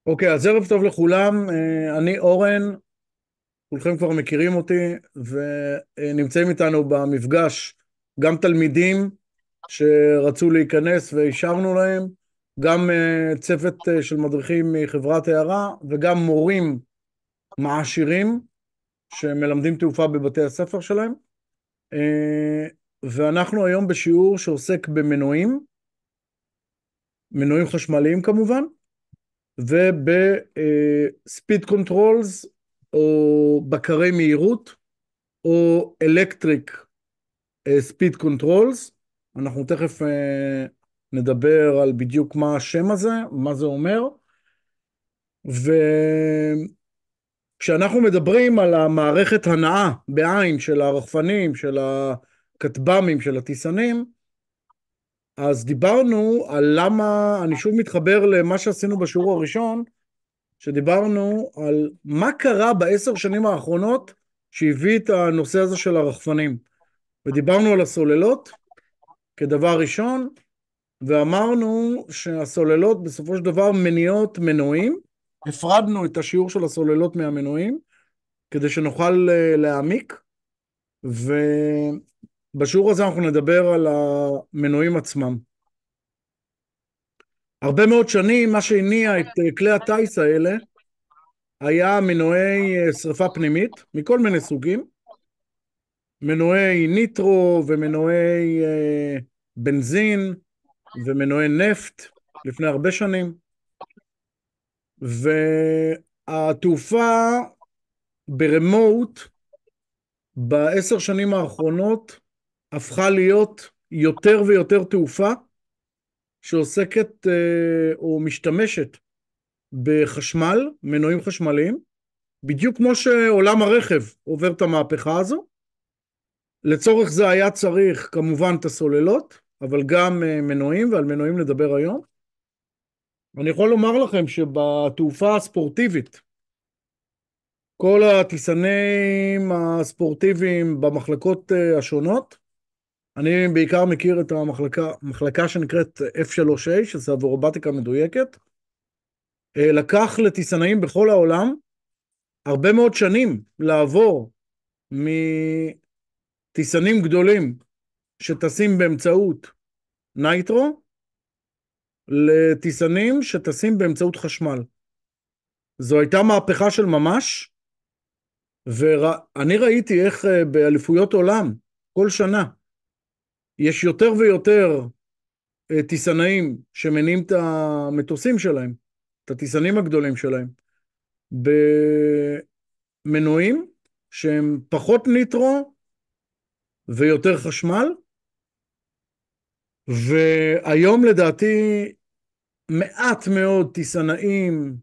אוקיי, אז ערב טוב לכולם, אני אורן, כולכם כבר מכירים אותי, ונמצאים איתנו במפגש גם תלמידים שרצו להיכנס ואישרנו להם, גם צוות של מדריכים מחברת הערה, וגם מורים מעשירים שמלמדים תעופה בבתי הספר שלהם. ואנחנו היום בשיעור שעוסק במנועים, מנועים חשמליים כמובן, ובספיד קונטרולס או בקרי מהירות או אלקטריק ספיד קונטרולס. אנחנו תכף נדבר על בדיוק מה השם הזה, מה זה אומר. וכשאנחנו מדברים על המערכת הנעה בעין של הרחפנים, של הכטב"מים, של הטיסנים, אז דיברנו על למה, אני שוב מתחבר למה שעשינו בשיעור הראשון, שדיברנו על מה קרה ב10 שנים האחרונות שהביא את הנושא הזה של הרחפנים. ודיברנו על הסוללות כדבר ראשון, ואמרנו שהסוללות בסופו של דבר מניעות מנועים. הפרדנו את השיעור של הסוללות מהמנועים, כדי שנוכל להעמיק, ובשיעור הזה אנחנו נדבר על המנועים עצמם. הרבה מאוד שנים מה שהניע את כלי הטייס האלה היה מנועי שריפה פנימית מכל מיני סוגים, מנועי ניטרו ומנועי בנזין ומנועי נפט לפני הרבה שנים. והתעופה ברמוט ב10 שנים האחרונות הפכה להיות יותר ויותר תעופה שעוסקת או משתמשת בחשמל, מנועים חשמליים, בדיוק כמו שעולם הרכב עובר את המהפכה הזו. לצורך זה היה צריך כמובן את הסוללות, אבל גם מנועים, ועל מנועים נדבר היום. אני יכול לומר לכם שבתעופה הספורטיבית, כל הטיסנים הספורטיביים במחלקות השונות, אני בעיקר מכיר את המחלקה שנקראת F3A, שזה אווירובטיקה מדויקת, לקח לטיסנאים בכל העולם הרבה מאוד שנים לעבור מטיסנים גדולים שטסים באמצעות נייטרו, לטיסנים שטסים באמצעות חשמל. זו הייתה מהפכה של ממש, ואני ראיתי איך באליפויות עולם, כל שנה, יש יותר ויותר טיסנאים שמניעים את המטוסים שלהם, את הטיסנים הגדולים שלהם, במנועים שהם פחות ניטרו ויותר חשמל. והיום לדעתי מעט מאוד טיסנאים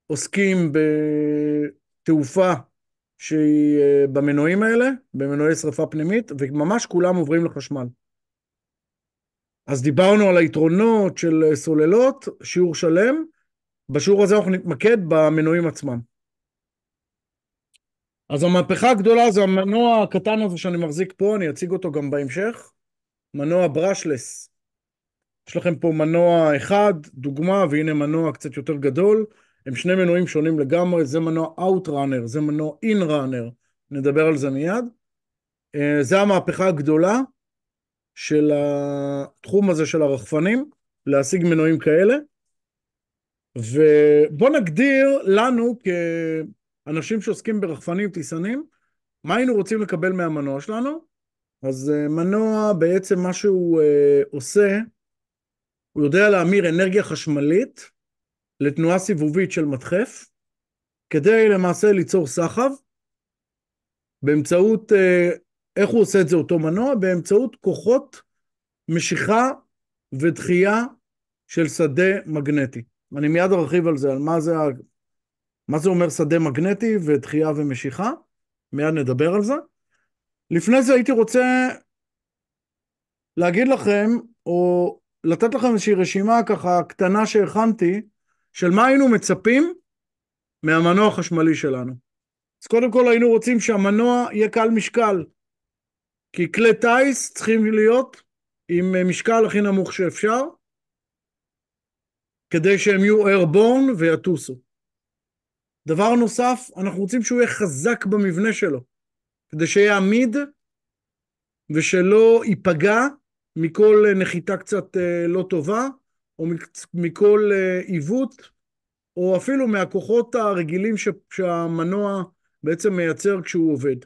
עוסקים בתעופה שהיא במנועים האלה, במנועי שריפה פנימית, וממש כולם עוברים לחשמל. אז דיברנו על היתרונות של סוללות, שיעור שלם. בשיעור הזה אנחנו נתמקד במנועים עצמם. אז המהפכה הגדולה זה המנוע הקטן הזה שאני מחזיק פה, אני אציג אותו גם בהמשך, מנוע ברשלס. יש לכם פה מנוע אחד, דוגמה, והנה מנוע קצת יותר גדול. הם שני מנועים שונים לגמרי, זה מנוע Outrunner, זה מנוע Inrunner, נדבר על זה מיד. זה המהפכה הגדולה של התחום הזה של הרחפנים, להשיג מנועים כאלה. ובוא נגדיר לנו כאנשים שעוסקים ברחפנים טיסנים, מה היינו רוצים לקבל מהמנוע שלנו. אז מנוע בעצם מה שהוא עושה, הוא יודע להמיר אנרגיה חשמלית לתנועה סיבובית של מדחף, כדי למעשה ליצור סחב, באמצעות, איך הוא עושה את זה אותו מנוע? באמצעות כוחות משיכה ודחייה של שדה מגנטי. אני מיד ארחיב על זה, על מה זה אומר שדה מגנטי ודחייה ומשיכה, מיד נדבר על זה. לפני זה הייתי רוצה להגיד לכם, או לתת לכם איזושהי רשימה ככה קטנה שהכנתי, של מה היינו מצפים מהמנוע החשמלי שלנו. אז קודם כל היינו רוצים שהמנוע יהיה קל משקל, כי כלי טייס צריכים להיות עם משקל הכי נמוך שאפשר, כדי שהם יהיו airborne ויטוסו. דבר נוסף, אנחנו רוצים שהוא יהיה חזק במבנה שלו, כדי שיהיה עמיד ושלא ייפגע מכל נחיתה קצת לא טובה, או מכל עיוות, או אפילו מהכוחות הרגילים שהמנוע בעצם מייצר כשהוא עובד.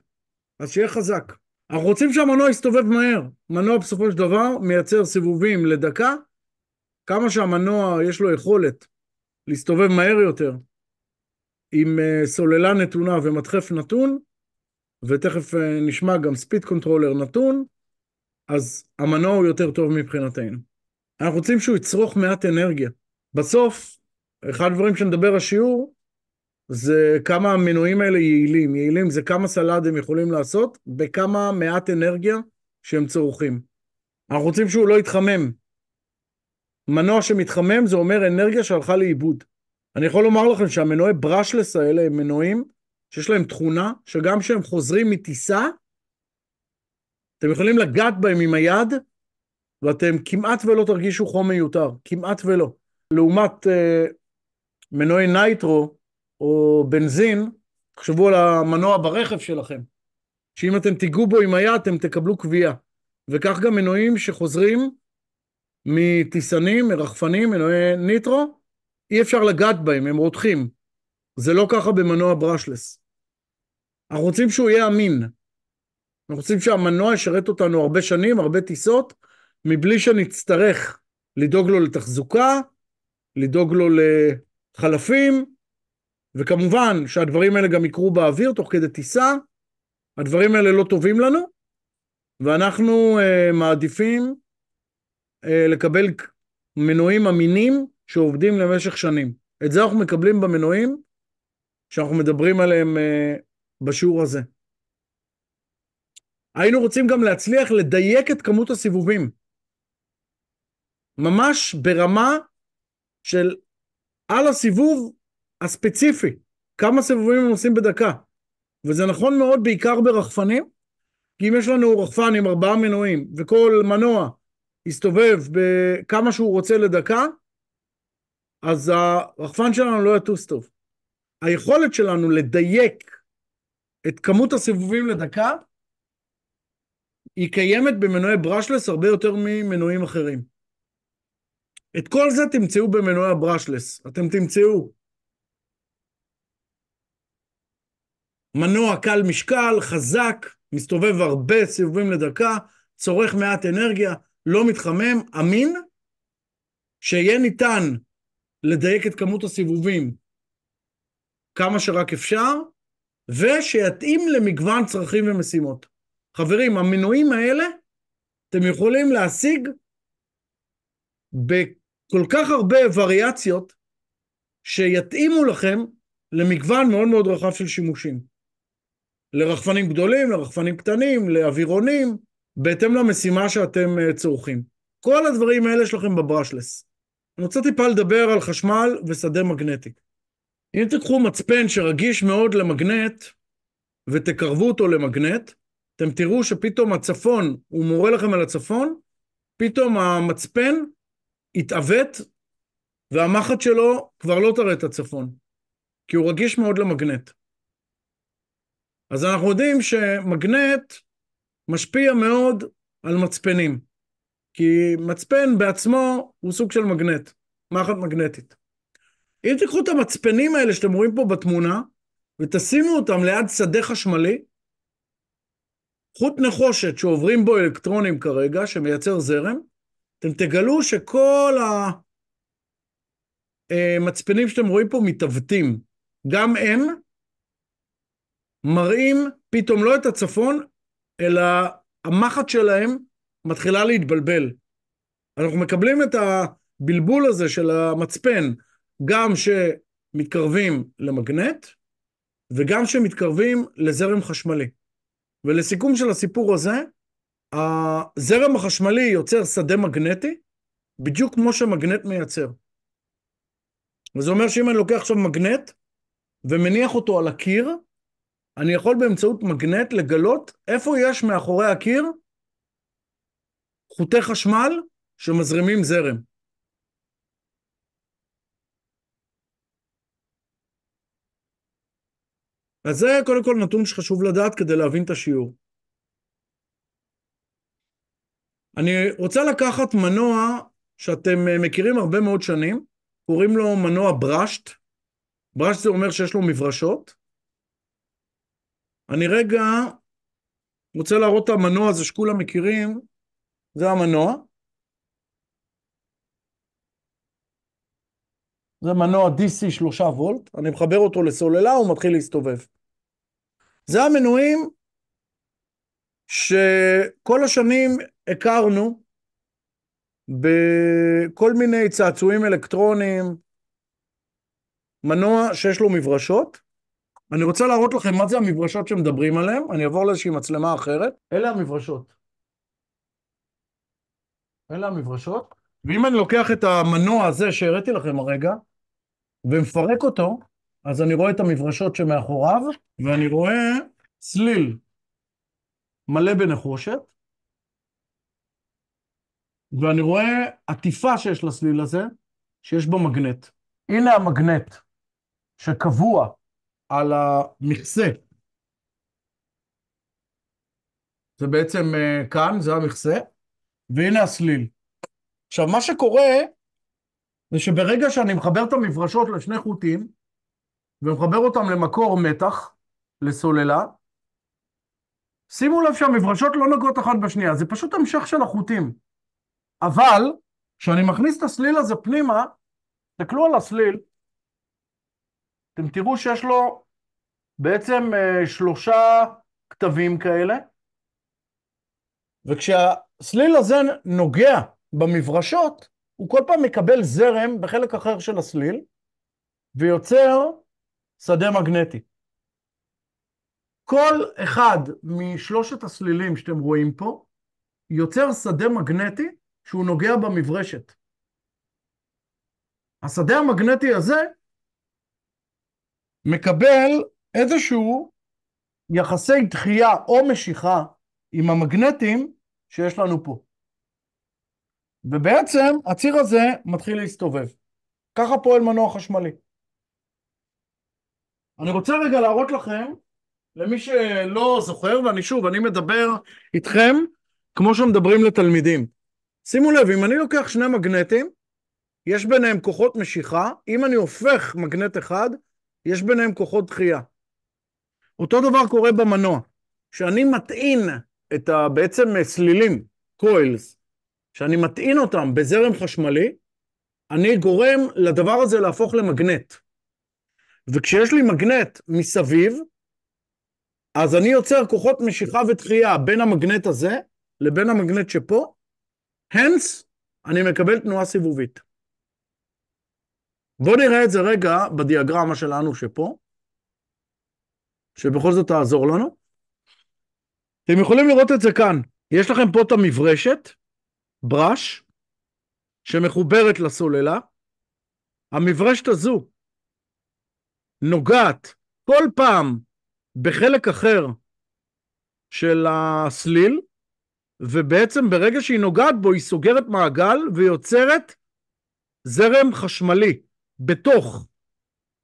אז שיהיה חזק. אנחנו רוצים שהמנוע יסתובב מהר. מנוע בסופו של דבר מייצר סיבובים לדקה, כמה שהמנוע יש לו יכולת להסתובב מהר יותר, עם סוללה נתונה ומדחף נתון, ותכף נשמע גם ספיד קונטרולר נתון, אז המנוע הוא יותר טוב מבחינתנו. אנחנו רוצים שהוא יצרוך מעט אנרגיה. בסוף, אחד הדברים שנדבר השיעור, זה כמה המנועים האלה יעילים. יעילים זה כמה סלד הם יכולים לעשות, בכמה מעט אנרגיה שהם צורכים. אנחנו רוצים שהוא לא יתחמם. מנוע שמתחמם זה אומר אנרגיה שהלכה לאיבוד. אני יכול לומר לכם שהמנועי ברשלס האלה הם מנועים שיש להם תכונה, שגם כשהם חוזרים מטיסה, אתם יכולים לגעת בהם עם היד, ואתם כמעט ולא תרגישו חום מיותר, כמעט ולא. לעומת מנועי נייטרו או בנזין, תחשבו על המנוע ברכב שלכם, שאם אתם תיגעו בו עם היד, אתם תקבלו קביעה. וכך גם מנועים שחוזרים מטיסנים, מרחפנים, מנועי ניטרו, אי אפשר לגעת בהם, הם רותחים. זה לא ככה במנוע ברשלס. אנחנו רוצים שהוא יהיה אמין. אנחנו רוצים שהמנוע ישרת אותנו הרבה שנים, הרבה טיסות, מבלי שנצטרך לדאוג לו לתחזוקה, לדאוג לו לחלפים, וכמובן שהדברים האלה גם יקרו באוויר תוך כדי טיסה. הדברים האלה לא טובים לנו, ואנחנו מעדיפים לקבל מנועים אמינים שעובדים למשך שנים. את זה אנחנו מקבלים במנועים שאנחנו מדברים עליהם בשיעור הזה. היינו רוצים גם להצליח לדייק את כמות הסיבובים. ממש ברמה של על הסיבוב הספציפי. כמה סיבובים הם עושים בדקה. וזה נכון מאוד בעיקר ברחפנים, כי אם יש לנו רחפן עם 4 מנועים, וכל מנוע יסתובב בכמה שהוא רוצה לדקה, אז הרחפן שלנו לא יטוס טוב. היכולת שלנו לדייק את כמות הסיבובים לדקה, היא קיימת במנועי ברשלס הרבה יותר ממנועים אחרים. את כל זה תמצאו במנועי הברשלס. אתם תמצאו מנוע קל משקל, חזק, מסתובב הרבה סיבובים לדקה, צורך מעט אנרגיה, לא מתחמם, אמין, שיהיה ניתן לדייק את כמות הסיבובים כמה שרק אפשר, ושיתאים למגוון צרכים ומשימות. חברים, המנועים האלה, אתם יכולים להשיג בכל כך הרבה וריאציות, שיתאימו לכם למגוון מאוד מאוד רחב של שימושים. לרחפנים גדולים, לרחפנים קטנים, לאווירונים, בהתאם למשימה שאתם צורכים. כל הדברים האלה יש לכם בברשלס. אני רוצה טיפה לדבר על חשמל ושדה מגנטי. אם תקחו מצפן שרגיש מאוד למגנט, ותקרבו אותו למגנט, אתם תראו שפתאום הצפון, הוא מורה לכם על הצפון, פתאום המצפן יתעוות, והמחט שלו כבר לא תראה את הצפון, כי הוא רגיש מאוד למגנט. אז אנחנו יודעים שמגנט משפיע מאוד על מצפנים, כי מצפן בעצמו הוא סוג של מגנט, מחט מגנטית. אם תיקחו את המצפנים האלה שאתם רואים פה בתמונה, ותשימו אותם ליד שדה חשמלי, חוט נחושת שעוברים בו אלקטרונים כרגע, שמייצר זרם, אתם תגלו שכל המצפנים שאתם רואים פה מתעוותים. גם הם מראים פתאום לא את הצפון, אלא המחט שלהם מתחילה להתבלבל. אנחנו מקבלים את הבלבול הזה של המצפן, גם שמתקרבים למגנט, וגם שמתקרבים לזרם חשמלי. ולסיכום של הסיפור הזה, הזרם החשמלי יוצר שדה מגנטי, בדיוק כמו שמגנט מייצר. וזה אומר שאם אני לוקח עכשיו מגנט, ומניח אותו על הקיר, אני יכול באמצעות מגנט לגלות איפה יש מאחורי הקיר חוטי חשמל שמזרימים זרם. אז זה קודם כל נתון שחשוב לדעת כדי להבין את השיעור. אני רוצה לקחת מנוע שאתם מכירים הרבה מאוד שנים, קוראים לו מנוע ברשט. ברשט זה אומר שיש לו מברשות. אני רגע רוצה להראות את המנוע הזה שכולם מכירים, זה המנוע. זה מנוע DC 3 וולט, אני מחבר אותו לסוללה, הוא מתחיל להסתובב. זה המנועים שכל השנים הכרנו בכל מיני צעצועים אלקטרוניים, מנוע שיש לו מברשות. אני רוצה להראות לכם מה זה המברשות שמדברים עליהן, אני אעבור לאיזושהי מצלמה אחרת. אלה המברשות. אלה המברשות. ואם אני לוקח את המנוע הזה שהראיתי לכם הרגע, ומפרק אותו, אז אני רואה את המברשות שמאחוריו, ואני רואה סליל מלא בנחושת, ואני רואה עטיפה שיש לסליל הזה, שיש בו מגנט. הנה המגנט שקבוע על המכסה. זה בעצם כאן, זה המכסה, והנה הסליל. עכשיו, מה שקורה, זה שברגע שאני מחבר את המברשות לשני חוטים, ומחבר אותם למקור מתח, לסוללה, שימו לב שהמברשות לא נוגעות אחת בשנייה, זה פשוט המשך של החוטים. אבל, כשאני מכניס את הסליל הזה פנימה, תסתכלו על הסליל, אתם תראו שיש לו בעצם 3 כתבים כאלה, וכשהסליל הזה נוגע במברשות, הוא כל פעם מקבל זרם בחלק אחר של הסליל, ויוצר שדה מגנטי. כל אחד משלושת הסלילים שאתם רואים פה, יוצר שדה מגנטי שהוא נוגע במברשת. השדה המגנטי הזה מקבל איזשהו יחסי דחייה או משיכה עם המגנטים שיש לנו פה. ובעצם הציר הזה מתחיל להסתובב. ככה פועל מנוע חשמלי. אני רוצה רגע להראות לכם, למי שלא זוכר, אני מדבר איתכם כמו שמדברים לתלמידים. שימו לב, אם אני לוקח 2 מגנטים, יש ביניהם כוחות משיכה, אם אני הופך מגנט אחד, יש ביניהם כוחות דחייה. אותו דבר קורה במנוע. כשאני מטעין את בעצם סלילים, קוילס, שאני מטעין אותם בזרם חשמלי, אני גורם לדבר הזה להפוך למגנט. וכשיש לי מגנט מסביב, אז אני יוצר כוחות משיכה ודחייה בין המגנט הזה לבין המגנט שפה, hence אני מקבל תנועה סיבובית. בואו נראה את זה רגע בדיאגרמה שלנו שפה, שבכל זאת תעזור לנו. אתם יכולים לראות את זה כאן. יש לכם פה את המברשת, ברש, שמחוברת לסוללה. המברשת הזו נוגעת כל פעם בחלק אחר של הסליל, ובעצם ברגע שהיא נוגעת בו, היא סוגרת מעגל ויוצרת זרם חשמלי בתוך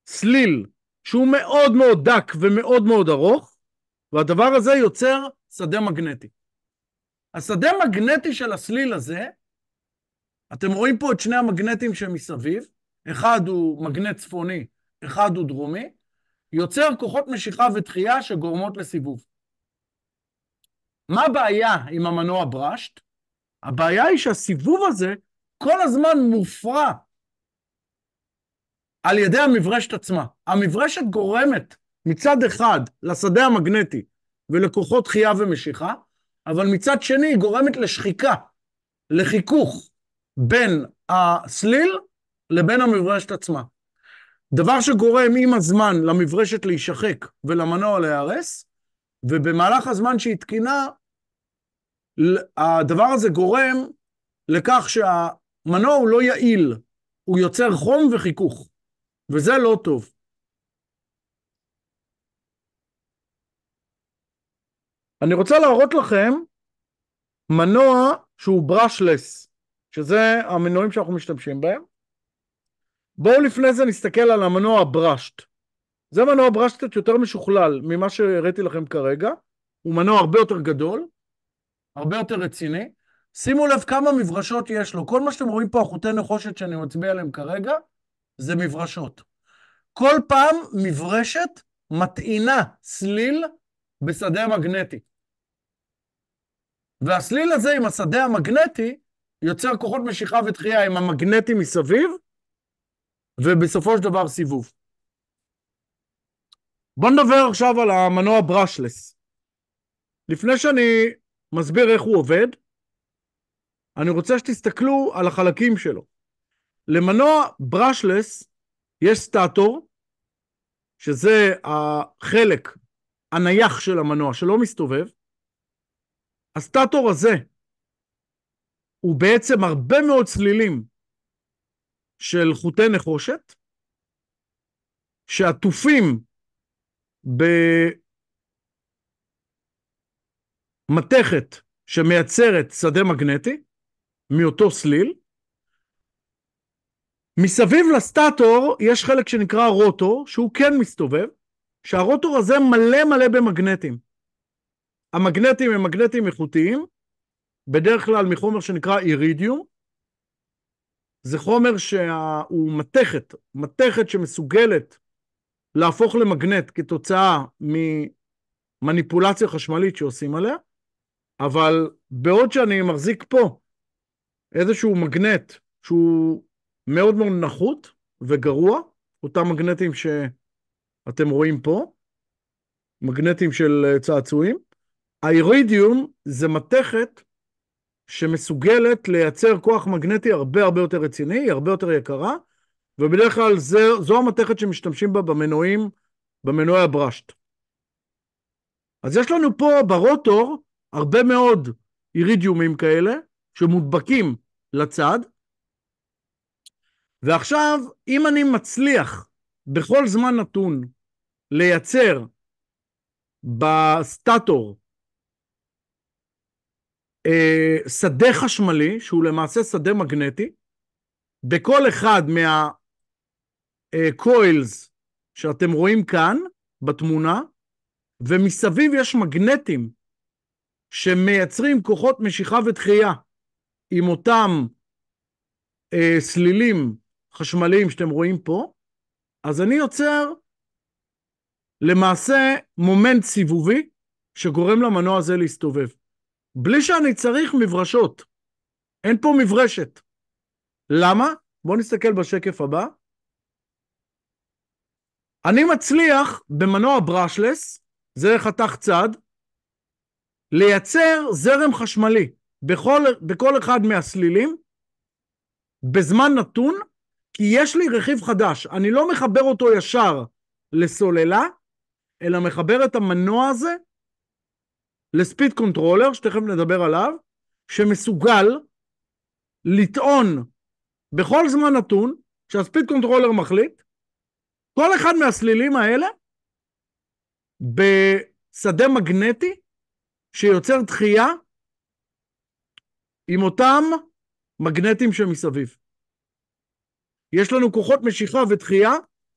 סליל שהוא מאוד מאוד דק ומאוד מאוד ארוך, והדבר הזה יוצר שדה מגנטי. השדה המגנטי של הסליל הזה, אתם רואים פה את 2 המגנטים שמסביב, אחד הוא מגנט צפוני, אחד הוא דרומי, יוצר כוחות משיכה ודחייה שגורמות לסיבוב. מה הבעיה עם המנוע ברשט? הבעיה היא שהסיבוב הזה כל הזמן מופרע על ידי המברשת עצמה. המברשת גורמת מצד אחד לשדה המגנטי ולכוחות דחייה ומשיכה, אבל מצד שני היא גורמת לשחיקה, לחיכוך בין הסליל לבין המברשת עצמה. דבר שגורם עם הזמן למברשת להישחק ולמנוע להיהרס, ובמהלך הזמן שהיא תקינה, הדבר הזה גורם לכך שהמנוע הוא לא יעיל, הוא יוצר חום וחיכוך, וזה לא טוב. אני רוצה להראות לכם מנוע שהוא ברשלס, שזה המנועים שאנחנו משתמשים בהם. בואו לפני זה נסתכל על המנוע ברשט. זה מנוע ברשטט יותר משוכלל ממה שהראיתי לכם כרגע. הוא מנוע הרבה יותר גדול, הרבה יותר רציני. שימו לב כמה מברשות יש לו. כל מה שאתם רואים פה, החוטי נחושת שאני מצביע עליהם כרגע, זה מברשות. כל פעם מברשת מטעינה סליל בשדה מגנטי. והסליל הזה עם השדה המגנטי יוצר כוחות משיכה ודחייה עם המגנטי מסביב, ובסופו של דבר סיבוב. בואו נדבר עכשיו על המנוע ברשלס. לפני שאני מסביר איך הוא עובד, אני רוצה שתסתכלו על החלקים שלו. למנוע ברשלס יש סטאטור, שזה החלק הנייח של המנוע שלא מסתובב. הסטאטור הזה הוא בעצם הרבה מאוד צלילים של חוטי נחושת, שעטופים במתכת שמייצרת שדה מגנטי מאותו סליל. מסביב לסטאטור יש חלק שנקרא רוטור, שהוא כן מסתובב, שהרוטור הזה מלא מלא במגנטים. המגנטים הם מגנטים איכותיים, בדרך כלל מחומר שנקרא אירידיום. זה חומר שהוא מתכת שמסוגלת להפוך למגנט כתוצאה ממניפולציה חשמלית שעושים עליה, אבל בעוד שאני מחזיק פה איזשהו מגנט שהוא מאוד מאוד נחות וגרוע, אותם מגנטים שאתם רואים פה, מגנטים של צעצועים, האירידיום זה מתכת שמסוגלת לייצר כוח מגנטי הרבה הרבה יותר רציני, היא הרבה יותר יקרה, ובדרך כלל זו המתכת שמשתמשים בה במנועי הברשט. אז יש לנו פה ברוטור הרבה מאוד אירידיומים כאלה שמודבקים לצד, ועכשיו אם אני מצליח בכל זמן נתון לייצר בסטאטור שדה חשמלי, שהוא למעשה שדה מגנטי, בכל אחד מהקוילס שאתם רואים כאן בתמונה, ומסביב יש מגנטים שמייצרים כוחות משיכה ודחייה עם אותם סלילים חשמליים שאתם רואים פה, אז אני יוצר למעשה מומנט סיבובי שגורם למנוע הזה להסתובב. בלי שאני צריך מברשות. אין פה מברשת. למה? בואו נסתכל בשקף הבא. אני מצליח במנוע ברשלס, זה חתך צד, לייצר זרם חשמלי בכל אחד מהסלילים, בזמן נתון, כי יש לי רכיב חדש. אני לא מחבר אותו ישר לסוללה, אלא מחבר את המנוע הזה לספיד קונטרולר, שתכף נדבר עליו, שמסוגל לטעון בכל זמן נתון, שהספיד קונטרולר מחליט, כל אחד מהסלילים האלה, בשדה מגנטי, שיוצר דחייה, עם אותם מגנטים שמסביב. יש לנו כוחות משיכה ודחייה,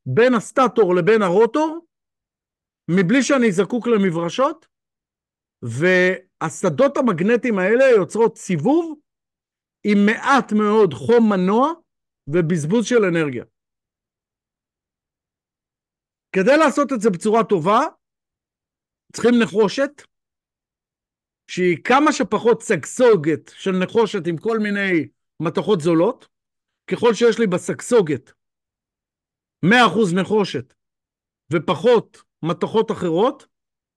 בין הסטאטור לבין הרוטור, מבלי שאני זקוק למברשות, והשדות המגנטיים האלה יוצרות סיבוב עם מעט מאוד חום מנוע ובזבוז של אנרגיה. כדי לעשות את זה בצורה טובה, צריכים נחושת, שהיא כמה שפחות סגסוגת של נחושת עם כל מיני מתכות זולות. ככל שיש לי בסגסוגת 100% נחושת ופחות מתכות אחרות,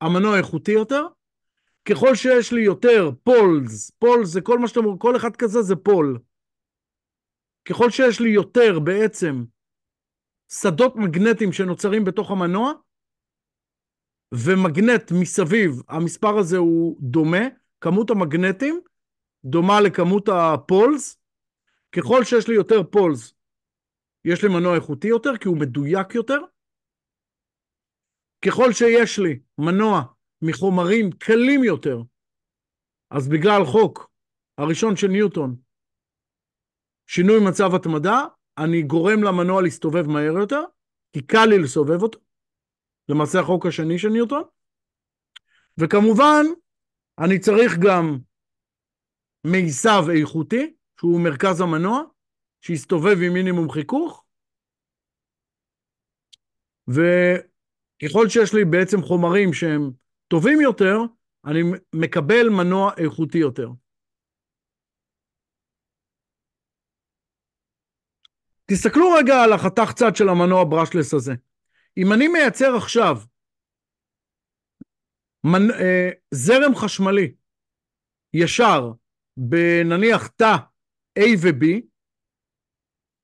המנוע איכותי יותר. ככל שיש לי יותר פולס זה כל מה שאתם אומרים, כל אחד כזה זה פול. ככל שיש לי יותר בעצם שדות מגנטיים שנוצרים בתוך המנוע, ומגנט מסביב, המספר הזה הוא דומה, כמות המגנטים דומה לכמות הפולס. ככל שיש לי יותר פולס, יש לי מנוע איכותי יותר, כי הוא מדויק יותר. ככל שיש לי מנוע מחומרים קלים יותר, אז בגלל חוק הראשון של ניוטון, שינוי מצב התמדה, אני גורם למנוע להסתובב מהר יותר, כי קל לי לסובב אותו. למעשה החוק השני של ניוטון. וכמובן, אני צריך גם מיסב איכותי, שהוא מרכז המנוע, שיסתובב עם מינימום חיכוך, וככל שיש לי בעצם חומרים שהם טובים יותר, אני מקבל מנוע איכותי יותר. תסתכלו רגע על החתך צד של המנוע ברשלס הזה. אם אני מייצר עכשיו זרם חשמלי ישר בנניח תא A ו-B,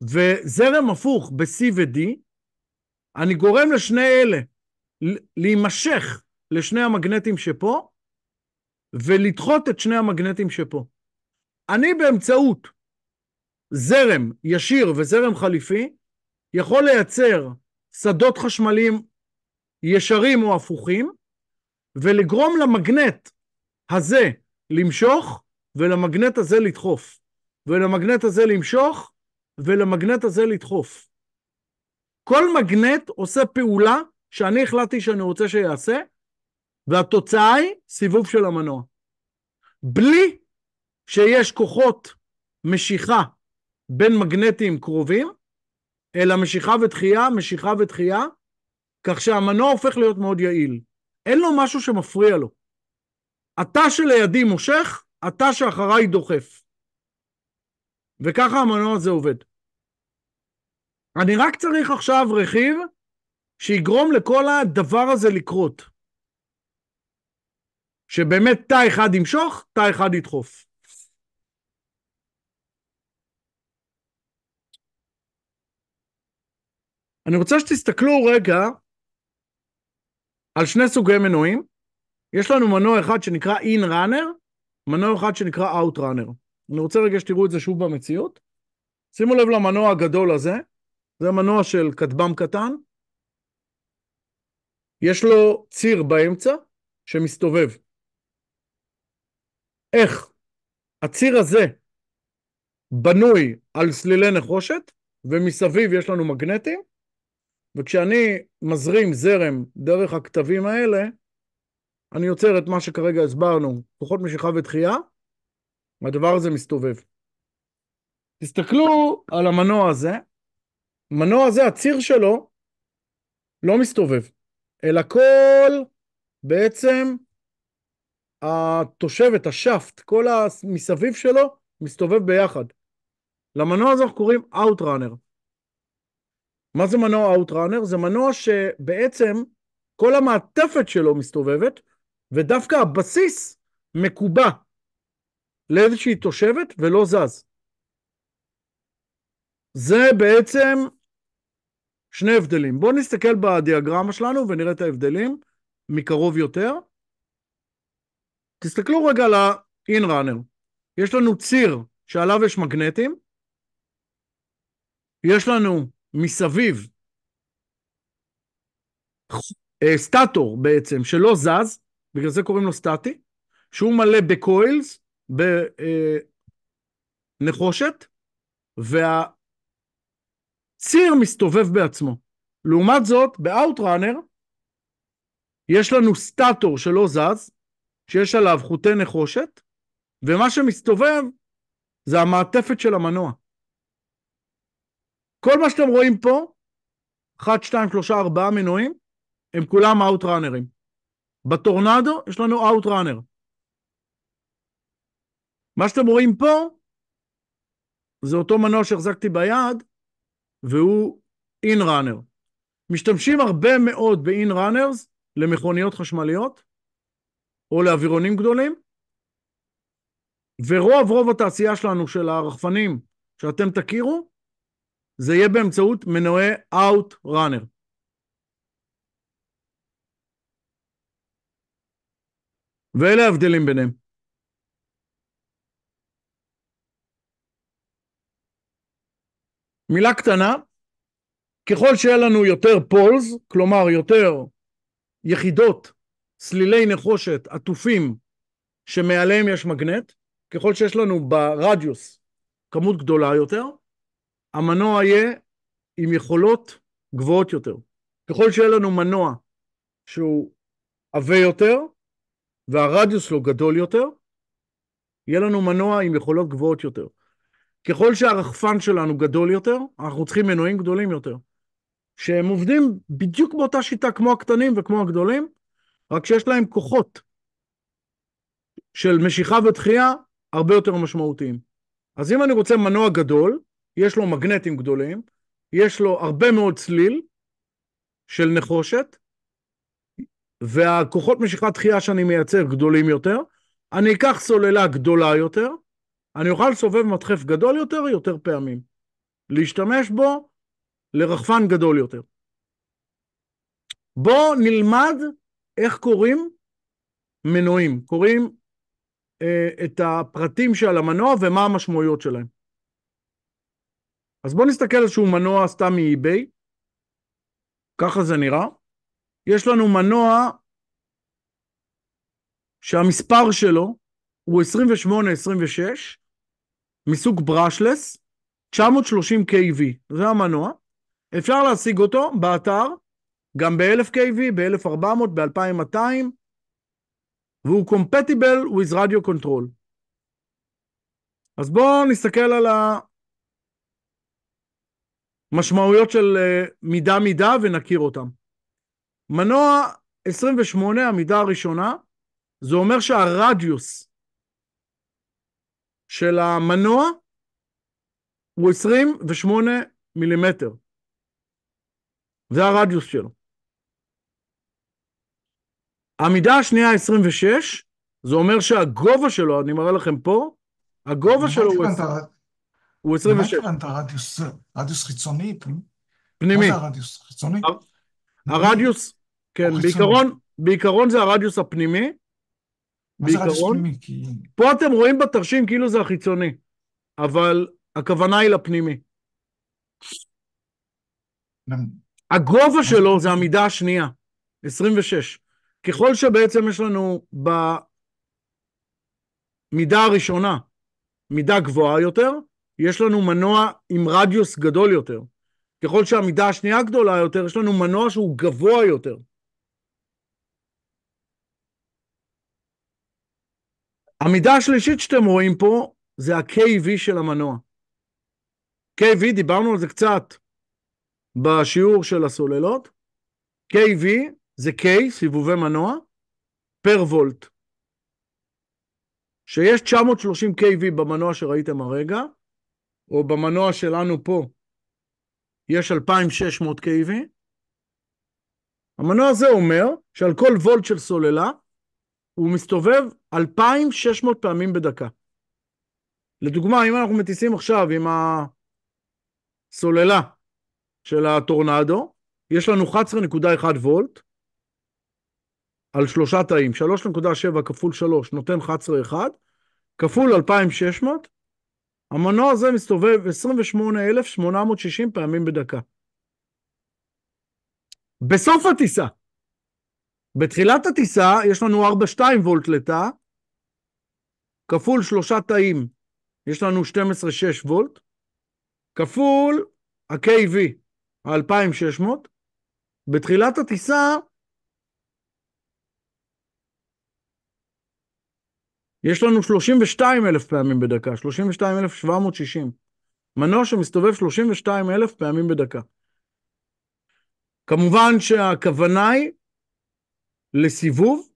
וזרם הפוך ב-C ו-D, אני גורם לשני אלה להימשך לשני המגנטים שפה, ולדחות את שני המגנטים שפה. אני באמצעות זרם ישיר וזרם חליפי, יכול לייצר שדות חשמליים ישרים או הפוכים, ולגרום למגנט הזה למשוך, ולמגנט הזה לדחוף, ולמגנט הזה למשוך, ולמגנט הזה לדחוף. כל מגנט עושה פעולה שאני החלטתי שאני רוצה שיעשה, והתוצאה היא סיבוב של המנוע. בלי שיש כוחות משיכה בין מגנטים קרובים, אלא משיכה ודחייה, משיכה ודחייה, כך שהמנוע הופך להיות מאוד יעיל. אין לו משהו שמפריע לו. התא שלידי מושך, התא שאחריי דוחף. וככה המנוע הזה עובד. אני רק צריך עכשיו רכיב שיגרום לכל הדבר הזה לקרות. שבאמת תא אחד ימשוך, תא אחד ידחוף. אני רוצה שתסתכלו רגע על שני סוגי מנועים. יש לנו מנוע אחד שנקרא in runner, מנוע אחד שנקרא out runner. אני רוצה רגע שתראו את זה שוב במציאות. שימו לב למנוע הגדול הזה, זה מנוע של כטב"ם קטן. יש לו ציר באמצע שמסתובב. איך? הציר הזה בנוי על סלילי נחושת, ומסביב יש לנו מגנטים, וכשאני מזרים זרם דרך הכתבים האלה, אני יוצר את מה שכרגע הסברנו, כוחות משיכה ודחייה, והדבר הזה מסתובב. תסתכלו על המנוע הזה, המנוע הזה, הציר שלו לא מסתובב, אלא כל בעצם התושבת, השפט, כל המסביב שלו מסתובב ביחד. למנוע הזה אנחנו קוראים Outrunner. מה זה מנוע Outrunner? זה מנוע שבעצם כל המעטפת שלו מסתובבת, ודווקא הבסיס מקובע לאיזושהי תושבת ולא זז. זה בעצם שני הבדלים. בואו נסתכל בדיאגרמה שלנו ונראה את ההבדלים מקרוב יותר. תסתכלו רגע על ה-in-runner. יש לנו ציר שעליו יש מגנטים. יש לנו מסביב סטטור בעצם שלא זז, בגלל זה קוראים לו סטטי, שהוא מלא בקוילס, בנחושת, והציר מסתובב בעצמו. לעומת זאת, ב-Outrunner, יש לנו סטטור שלא זז, שיש עליו חוטי נחושת, ומה שמסתובב זה המעטפת של המנוע. כל מה שאתם רואים פה, 1, 2, 3, 4 מנועים, הם כולם Outrunners. בטורנדו יש לנו Outrunner. מה שאתם רואים פה, זה אותו מנוע שהחזקתי ביד, והוא in-runner. משתמשים הרבה מאוד ב-in-runners למכוניות חשמליות, או לאווירונים גדולים, ורוב התעשייה שלנו של הרחפנים שאתם תכירו, זה יהיה באמצעות מנועי Outrunner. ואלה ההבדלים ביניהם. מילה קטנה, ככל שיהיה לנו יותר פולס, כלומר יותר יחידות, סלילי נחושת, עטופים, שמעליהם יש מגנט, ככל שיש לנו ברדיוס כמות גדולה יותר, המנוע יהיה עם יכולות גבוהות יותר. ככל שיהיה לנו מנוע שהוא עבה יותר, והרדיוס שלו גדול יותר, יהיה לנו מנוע עם יכולות גבוהות יותר. ככל שהרחפן שלנו גדול יותר, אנחנו צריכים מנועים גדולים יותר, שהם עובדים בדיוק באותה שיטה כמו הקטנים וכמו הגדולים, רק שיש להם כוחות של משיכה ודחייה הרבה יותר משמעותיים. אז אם אני רוצה מנוע גדול, יש לו מגנטים גדולים, יש לו הרבה מאוד צליל של נחושת, והכוחות משיכת דחייה שאני מייצר גדולים יותר, אני אקח סוללה גדולה יותר, אני אוכל לסובב מדחף גדול יותר פעמים, להשתמש בו לרחפן גדול יותר. בואו נלמד איך קוראים מנועים, קוראים את הפרטים של המנוע ומה המשמעויות שלהם. אז בואו נסתכל על איזשהו מנוע סתם מאי-ביי, ככה זה נראה. יש לנו מנוע שהמספר שלו הוא 2826, מסוג ברשלס, 930 kV, זה המנוע. אפשר להשיג אותו באתר, גם ב-1000 kV, ב-1400, ב-2200, והוא compatible with radio control. אז בואו נסתכל על המשמעויות של מידה ונכיר אותם. מנוע 28, המידה הראשונה, זה אומר שהרדיוס של המנוע הוא 28 מילימטר. זה הרדיוס שלו. המידה השנייה 26, זה אומר שהגובה שלו, אני מראה לכם פה, הגובה שלו הוא 26. מה התכוונת רדיוס חיצוני? פנימי. מה זה הרדיוס חיצוני? הרדיוס, כן, בעיקרון זה הרדיוס הפנימי. מה זה רדיוס פנימי? פה אתם רואים בתרשים כאילו זה החיצוני, אבל הכוונה היא לפנימי. הגובה שלו זה המידה השנייה, 26. ככל שבעצם יש לנו במידה הראשונה מידה גבוהה יותר, יש לנו מנוע עם רדיוס גדול יותר. ככל שהמידה השנייה גדולה יותר, יש לנו מנוע שהוא גבוה יותר. המידה השלישית שאתם רואים פה, זה ה-KV של המנוע. KV, דיברנו על זה קצת בשיעור של הסוללות. KV זה K, סיבובי מנוע, פר וולט. שיש 930 kV במנוע שראיתם הרגע, או במנוע שלנו פה, יש 2600 kV. המנוע הזה אומר שעל כל וולט של סוללה, הוא מסתובב 2600 פעמים בדקה. לדוגמה, אם אנחנו מטיסים עכשיו עם הסוללה של הטורנדו, יש לנו 11.1 וולט, על 3 תאים, 3.7 כפול 3 נותן 11.1, כפול 2600, המנוע הזה מסתובב 28,860 פעמים בדקה. בסוף הטיסה, בתחילת הטיסה יש לנו 4.2 וולט לתא, כפול 3 תאים, יש לנו 12.6 וולט, כפול ה-KV, ה-2600, בתחילת הטיסה, יש לנו 32,000 פעמים בדקה, 32,760. מנוע שמסתובב 32,000 פעמים בדקה. כמובן שהכוונה היא לסיבוב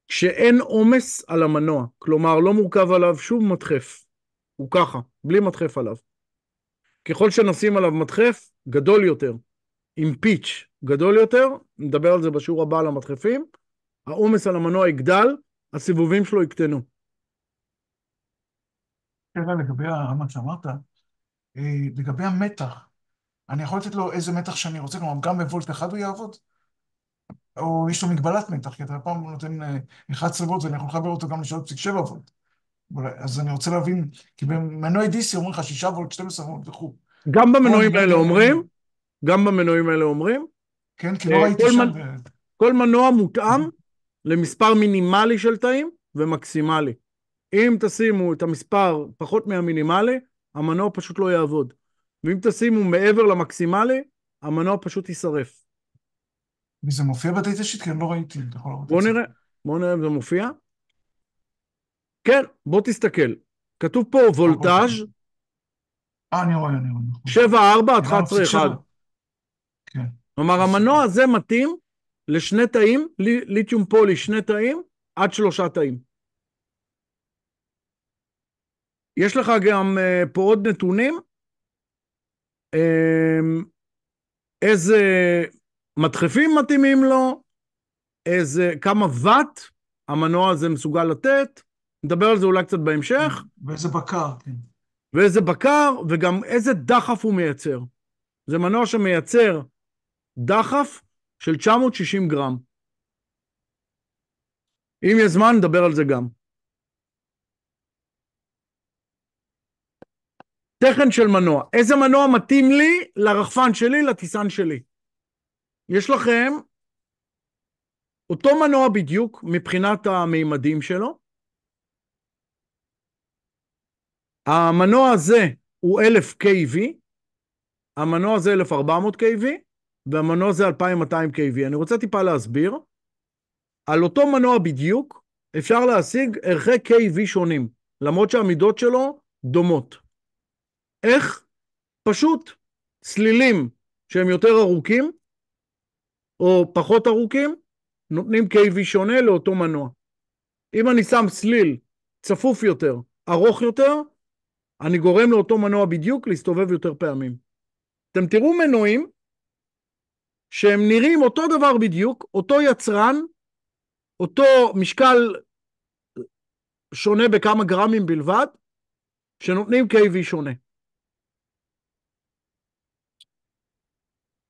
שאין עומס על המנוע. כלומר, לא מורכב עליו שום מדחף. הוא ככה, בלי מדחף עליו. ככל שנשים עליו מדחף, גדול יותר, עם פיץ' גדול יותר, נדבר על זה בשיעור הבא על המדחפים, העומס על המנוע יגדל, הסיבובים שלו יקטנו. שאלה לגבי מה שאמרת, לגבי המתח, אני יכול לתת לו איזה מתח שאני רוצה, כלומר גם בוולט אחד הוא יעבוד? או יש לו מגבלת מתח, כי אתה פעם נותן 11 וולט ואני יכול לחבר אותו גם ל-3.7 וולט. אז אני רוצה להבין, כי במנועי DC אומרים לך 6 וולט, 12 וולט וכו'. גם במנועים האלה אומרים, כן, כי לא ראיתי שם. כל מנוע מותאם למספר מינימלי של תאים ומקסימלי. אם תשימו את המספר פחות מהמינימלי, המנוע פשוט לא יעבוד. ואם תשימו מעבר למקסימלי, המנוע פשוט יישרף. וזה מופיע בדאטה שיט? כי אני לא ראיתי, אתה יכול לראות את בוא זה. נראה, בוא נראה אם זה מופיע. כן, בוא תסתכל. כתוב פה בוא וולטאז' תראה. אני רואה, נכון. 7.4 עד 11.1. 4.7? כן. כלומר, בסדר. המנוע הזה מתאים לשני תאים, ליתיום פולי שני תאים, עד 3 תאים. יש לך גם פה עוד נתונים, איזה מדחפים מתאימים לו, כמה ואט המנוע הזה מסוגל לתת, נדבר על זה אולי קצת בהמשך, ואיזה בקר, כן. ואיזה בקר, וגם איזה דחף הוא מייצר. זה מנוע שמייצר דחף של 960 גרם. אם יש זמן, נדבר על זה גם. תכן של מנוע. איזה מנוע מתאים לי לרחפן שלי, לטיסן שלי? יש לכם אותו מנוע בדיוק מבחינת המימדים שלו. המנוע הזה הוא 1000 kV, המנוע הזה 1400 kV, והמנוע הזה 2200 kV. אני רוצה טיפה להסביר. על אותו מנוע בדיוק אפשר להשיג ערכי kV שונים, למרות שהמידות שלו דומות. איך? פשוט סלילים שהם יותר ארוכים, או פחות ארוכים, נותנים kV שונה לאותו מנוע. אם אני שם סליל צפוף יותר, ארוך יותר, אני גורם לאותו מנוע בדיוק להסתובב יותר פעמים. אתם תראו מנועים שהם נראים אותו דבר בדיוק, אותו יצרן, אותו משקל שונה בכמה גרמים בלבד, שנותנים kV שונה.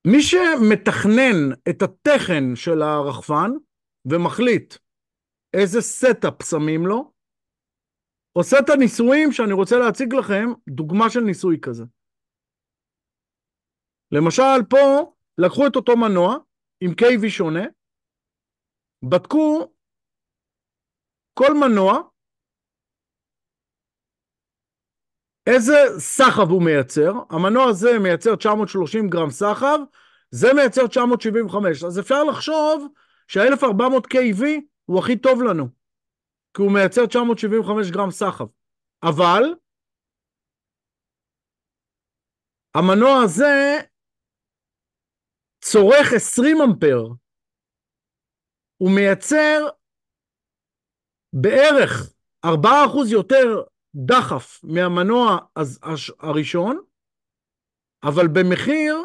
מי שמתכנן את התכן של הרחפן ומחליט איזה סטאפ שמים לו, עושה את הניסויים שאני רוצה להציג לכם דוגמה של ניסוי כזה. למשל פה לקחו את אותו מנוע עם kV שונה, בדקו כל מנוע איזה סחב הוא מייצר. המנוע הזה מייצר 930 גרם סחב, זה מייצר 975. אז אפשר לחשוב שה-1400 kV הוא הכי טוב לנו, כי הוא מייצר 975 גרם סחב. אבל המנוע הזה צורך 20 אמפר. הוא מייצר בערך 4% יותר דחף מהמנוע הראשון, אבל במחיר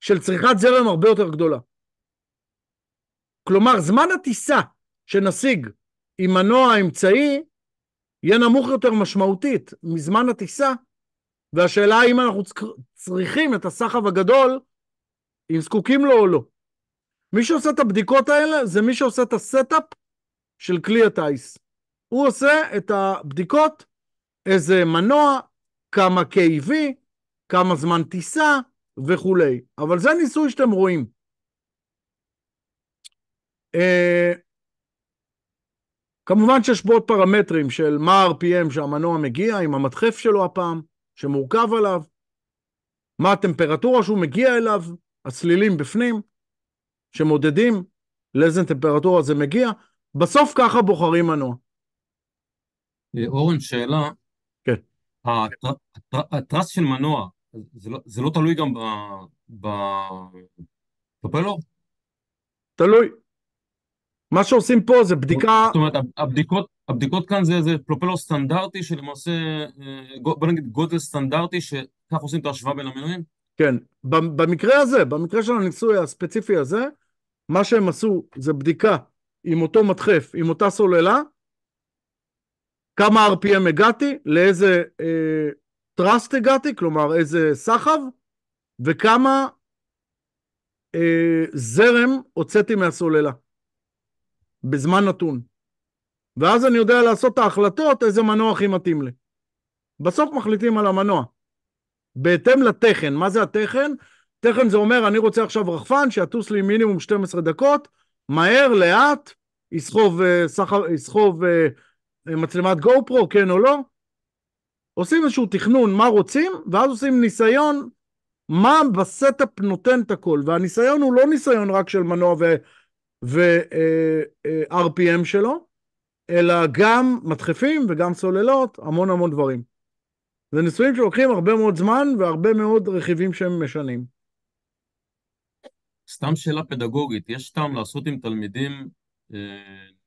של צריכת זרם הרבה יותר גדולה. כלומר, זמן הטיסה שנשיג עם מנוע האמצעי יהיה נמוך יותר משמעותית מזמן הטיסה, והשאלה האם אנחנו צריכים את הסחב הגדול, אם זקוקים לו או לא. מי שעושה את הבדיקות האלה זה מי שעושה את הסטאפ של כלי הטייס. הוא עושה את הבדיקות, איזה מנוע, כמה kV, כמה זמן טיסה וכולי. אבל זה ניסוי שאתם רואים. כמובן שיש בו עוד פרמטרים של מה ה-RPM שהמנוע מגיע, עם המדחף שלו הפעם, שמורכב עליו, מה הטמפרטורה שהוא מגיע אליו, הסלילים בפנים, שמודדים לאיזה טמפרטורה זה מגיע. בסוף ככה בוחרים מנוע. אורן, שאלה, כן. הטרס של מנוע, זה לא תלוי גם בפרופלור? תלוי. מה שעושים פה זה בדיקה... זאת אומרת, הבדיקות כאן זה פרופלור סטנדרטי, שלמעשה, בוא נגיד גודל סטנדרטי, שכך עושים את ההשוואה בין המנועים? כן. במקרה הזה, במקרה של הניסוי הספציפי הזה, מה שהם עשו זה בדיקה עם אותו מדחף, עם אותה סוללה, כמה RPM הגעתי, לאיזה טרסט הגעתי, כלומר איזה סחב, וכמה זרם הוצאתי מהסוללה, בזמן נתון. ואז אני יודע לעשות את ההחלטות איזה מנוע הכי מתאים לי. בסוף מחליטים על המנוע. בהתאם לתכן. מה זה התכן? תכן זה אומר, אני רוצה עכשיו רחפן שיטוס לי מינימום 12 דקות, מהר, לאט, יסחוב מצלמת גו פרו, כן או לא. עושים איזשהו תכנון מה רוצים, ואז עושים ניסיון מה בסטאפ נותן את הכל, והניסיון הוא לא ניסיון רק של מנוע ו-RPM שלו, אלא גם מדחפים וגם סוללות, המון המון דברים. זה ניסויים שלוקחים הרבה מאוד זמן והרבה מאוד רכיבים שהם משנים. סתם שאלה פדגוגית, יש טעם לעשות עם תלמידים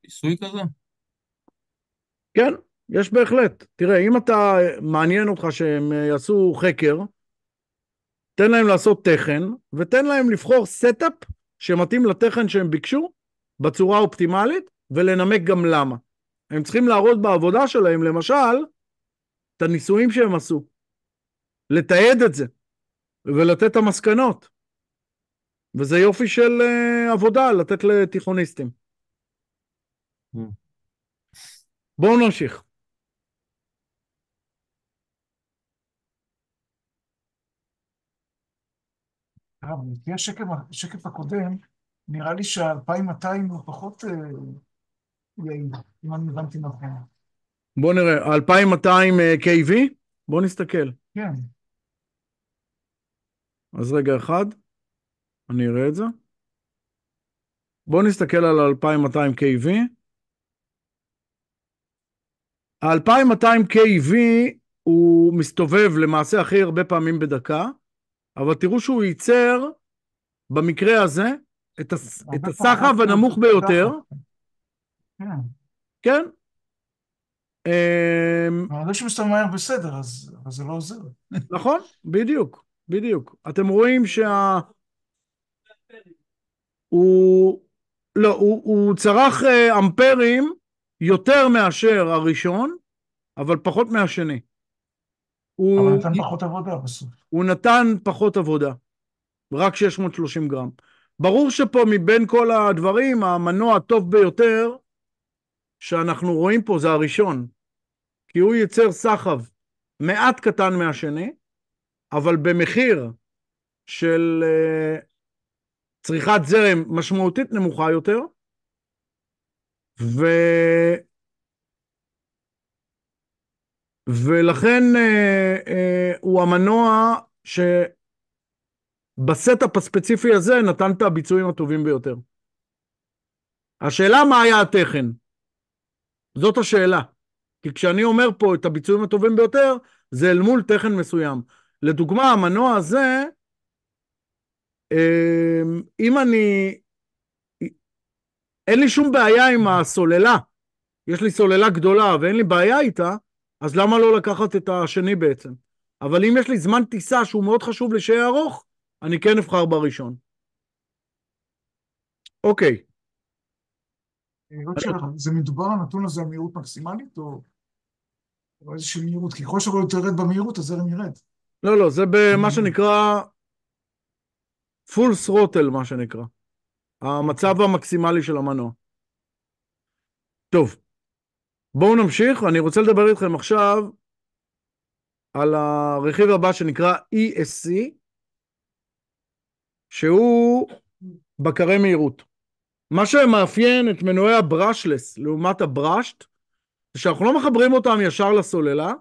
ניסוי כזה? כן, יש בהחלט. תראה, אם אתה מעניין אותך שהם יעשו חקר, תן להם לעשות תכן, ותן להם לבחור סטאפ שמתאים לתכן שהם ביקשו, בצורה אופטימלית, ולנמק גם למה. הם צריכים להראות בעבודה שלהם, למשל, את הניסויים שהם עשו. לתעד את זה, ולתת את המסקנות. וזה יופי של עבודה, לתת לתיכוניסטים. בואו נמשיך. לפי השקף הקודם, נראה לי שה-2200 הוא פחות יעיל, אם אני הבנתי נכון. בואו נראה, 2200 kV? בואו נסתכל. כן. אז רגע אחד, אני אראה את זה. בואו נסתכל על 2200 kV. 2200 kV הוא מסתובב למעשה הכי הרבה פעמים בדקה, אבל תראו שהוא ייצר במקרה הזה את הסחב הנמוך ביותר. כן. כן? אבל זה שמסתובב מהר בסדר, אז זה לא עוזר. נכון, בדיוק, בדיוק. אתם רואים הוא צרך אמפרים יותר מאשר הראשון, אבל פחות מהשני. אבל נתן פחות עבודה בסוף. הוא נתן פחות עבודה, רק 630 גרם. ברור שפה מבין כל הדברים, המנוע הטוב ביותר שאנחנו רואים פה זה הראשון, כי הוא ייצר סחב מעט קטן מהשני, אבל במחיר של צריכת זרם משמעותית נמוכה יותר, ולכן הוא המנוע שבסטאפ הספציפי הזה נתן את הביצועים הטובים ביותר. השאלה מה היה התכן? זאת השאלה. כי כשאני אומר פה את הביצועים הטובים ביותר, זה אל מול תכן מסוים. לדוגמה, המנוע הזה, אם אין לי שום בעיה עם הסוללה, יש לי סוללה גדולה ואין לי בעיה איתה, אז למה לא לקחת את השני בעצם? אבל אם יש לי זמן טיסה שהוא מאוד חשוב לשעה ארוך, אני כן אבחר בראשון. אוקיי. עוד שאלה, זה מדובר הנתון הזה על מהירות מקסימלית או איזושהי מהירות? כי ככל שלא יתרד במהירות, הזרם ירד. לא, זה במה שנקרא full throttle, מה שנקרא. המצב המקסימלי של המנוע. טוב, בואו נמשיך. אני רוצה לדבר איתכם עכשיו על הרכיב הבא שנקרא ESC, שהוא בקרי מהירות. מה שמאפיין את מנועי הברשלס לעומת הברשט, זה שאנחנו לא מחברים אותם ישר לסוללה,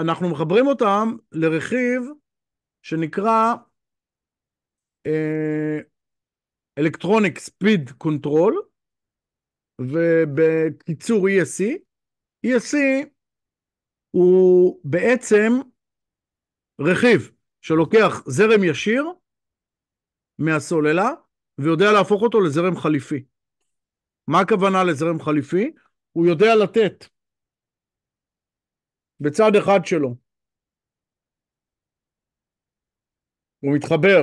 אנחנו מחברים אותם לרכיב שנקרא Electronic Speed Control, ובקיצור ESC. ESC הוא בעצם רכיב שלוקח זרם ישיר מהסוללה, ויודע להפוך אותו לזרם חליפי. מה הכוונה לזרם חליפי? הוא יודע לתת בצד אחד שלו. הוא מתחבר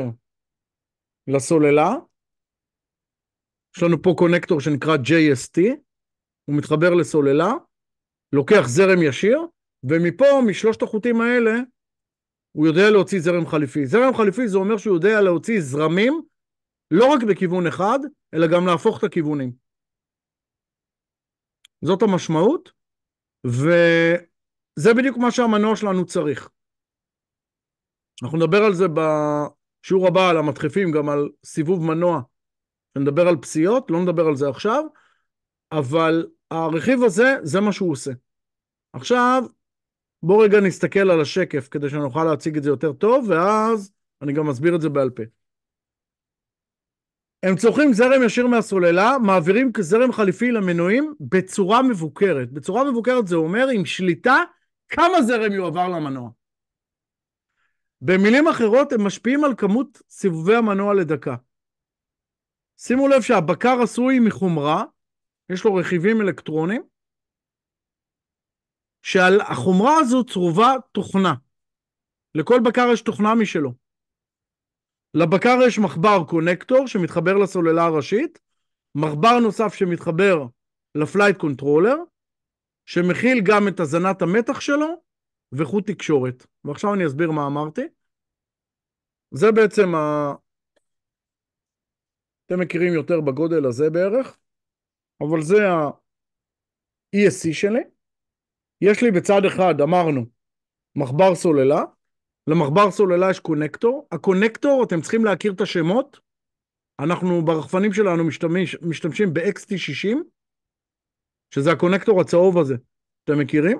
לסוללה, יש לנו פה קונקטור שנקרא JST, הוא מתחבר לסוללה, לוקח זרם ישיר, ומפה, משלושת החוטים האלה, הוא יודע להוציא זרם חליפי. זרם חליפי זה אומר שהוא יודע להוציא זרמים, לא רק בכיוון אחד, אלא גם להפוך את הכיוונים. זאת המשמעות, וזה בדיוק מה שהמנוע שלנו צריך. אנחנו נדבר על זה בשיעור הבא, על המדחפים, גם על סיבוב מנוע. נדבר על פסיעות, לא נדבר על זה עכשיו, אבל הרכיב הזה, זה מה שהוא עושה. עכשיו, בואו רגע נסתכל על השקף כדי שנוכל להציג את זה יותר טוב, ואז אני גם אסביר את זה בעל פה. הם צורכים זרם ישיר מהסוללה, מעבירים כזרם חליפי למנועים בצורה מבוקרת. בצורה מבוקרת זה אומר עם שליטה כמה זרם יועבר למנוע. במילים אחרות הם משפיעים על כמות סיבובי המנוע לדקה. שימו לב שהבקר עשוי מחומרה, יש לו רכיבים אלקטרונים, שעל החומרה הזו צרובה תוכנה. לכל בקר יש תוכנה משלו. לבקר יש מחבר קונקטור שמתחבר לסוללה הראשית, מחבר נוסף שמתחבר לפלייט קונטרולר, שמכיל גם את הזנת המתח שלו וחוט תקשורת. ועכשיו אני אסביר מה אמרתי. זה בעצם אתם מכירים יותר בגודל הזה בערך, אבל זה ה-ESC שלי. יש לי בצד אחד, אמרנו, מחבר סוללה. למחבר סוללה יש קונקטור. הקונקטור, אתם צריכים להכיר את השמות. אנחנו ברחפנים שלנו משתמשים ב-XT60, שזה הקונקטור הצהוב הזה. אתם מכירים?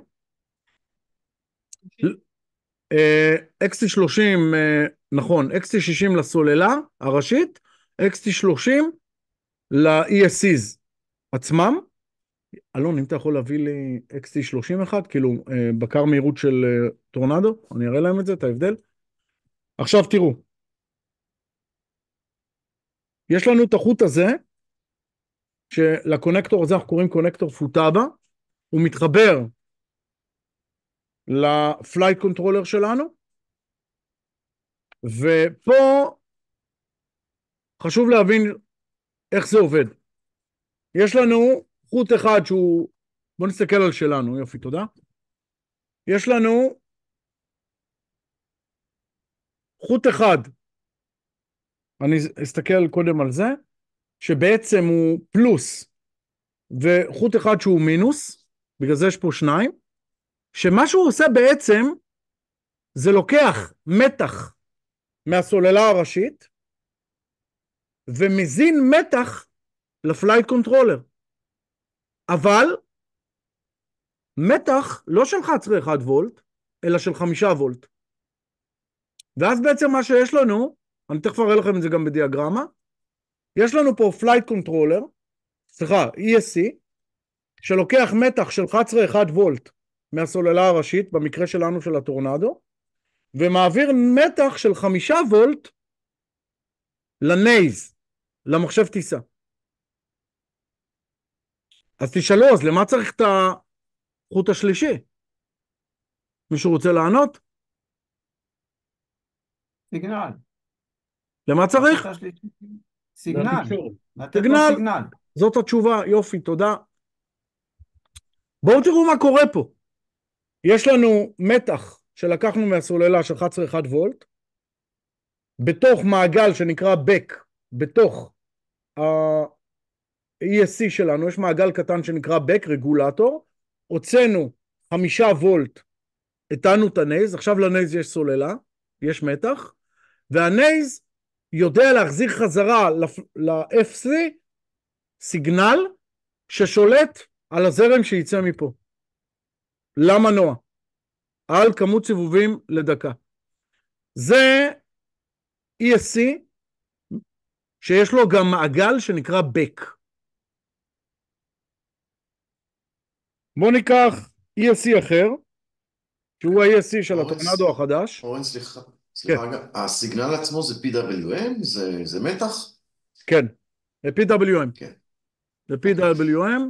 XT30, נכון, XT60 לסוללה הראשית, XT30 ל-ESCs עצמם. אלון, אם אתה יכול להביא לי XT31, כאילו בקר מהירות של טורנדו, אני אראה להם את זה, את ההבדל. עכשיו תראו, יש לנו את החוט הזה, שלקונקטור הזה אנחנו קוראים קונקטור פוטאבה, הוא מתחבר לפלייט קונטרולר שלנו, ופה חשוב להבין איך זה עובד. יש לנו חוט אחד שהוא, בואו נסתכל על שלנו, יופי, תודה. יש לנו חוט אחד, אני אסתכל קודם על זה, שבעצם הוא פלוס, וחוט אחד שהוא מינוס, בגלל זה יש פה שניים, שמה שהוא עושה בעצם, זה לוקח מתח מהסוללה הראשית, ומזין מתח לפלייט קונטרולר. אבל מתח לא של 11.1 וולט, אלא של 5 וולט. ואז בעצם מה שיש לנו, אני תכף אראה לכם את זה גם בדיאגרמה, יש לנו פה פלייט קונטרולר, סליחה, ESC, שלוקח מתח של 11.1 וולט מהסוללה הראשית, במקרה שלנו של הטורנדו, ומעביר מתח של 5 וולט לנייז, למחשב טיסה. אז תשאלו, אז למה צריך את החוט השלישי? מישהו רוצה לענות? סיגנל. למה צריך? סיגנל. לתת לו סיגנל. סיגנל. זאת התשובה, יופי, תודה. בואו תראו מה קורה פה. יש לנו מתח שלקחנו מהסוללה של 11.1 וולט, בתוך מעגל שנקרא back, בתוך ה-ESC שלנו, יש מעגל קטן שנקרא back, רגולטור, הוצאנו 5 וולט, הטענו את הנייז, עכשיו לנייז יש סוללה, יש מתח, והנייז יודע להחזיר חזרה ל-FC סיגנל ששולט על הזרם שיצא מפה. למנוע. על כמות סיבובים לדקה. זה ESC שיש לו גם מעגל שנקרא back. בואו ניקח ESC אחר, שהוא ה-ESC של הטורנדו החדש. אורן, סליחה, רגע, הסיגנל עצמו זה PWM? זה מתח? כן, זה PWM. כן. זה PWM,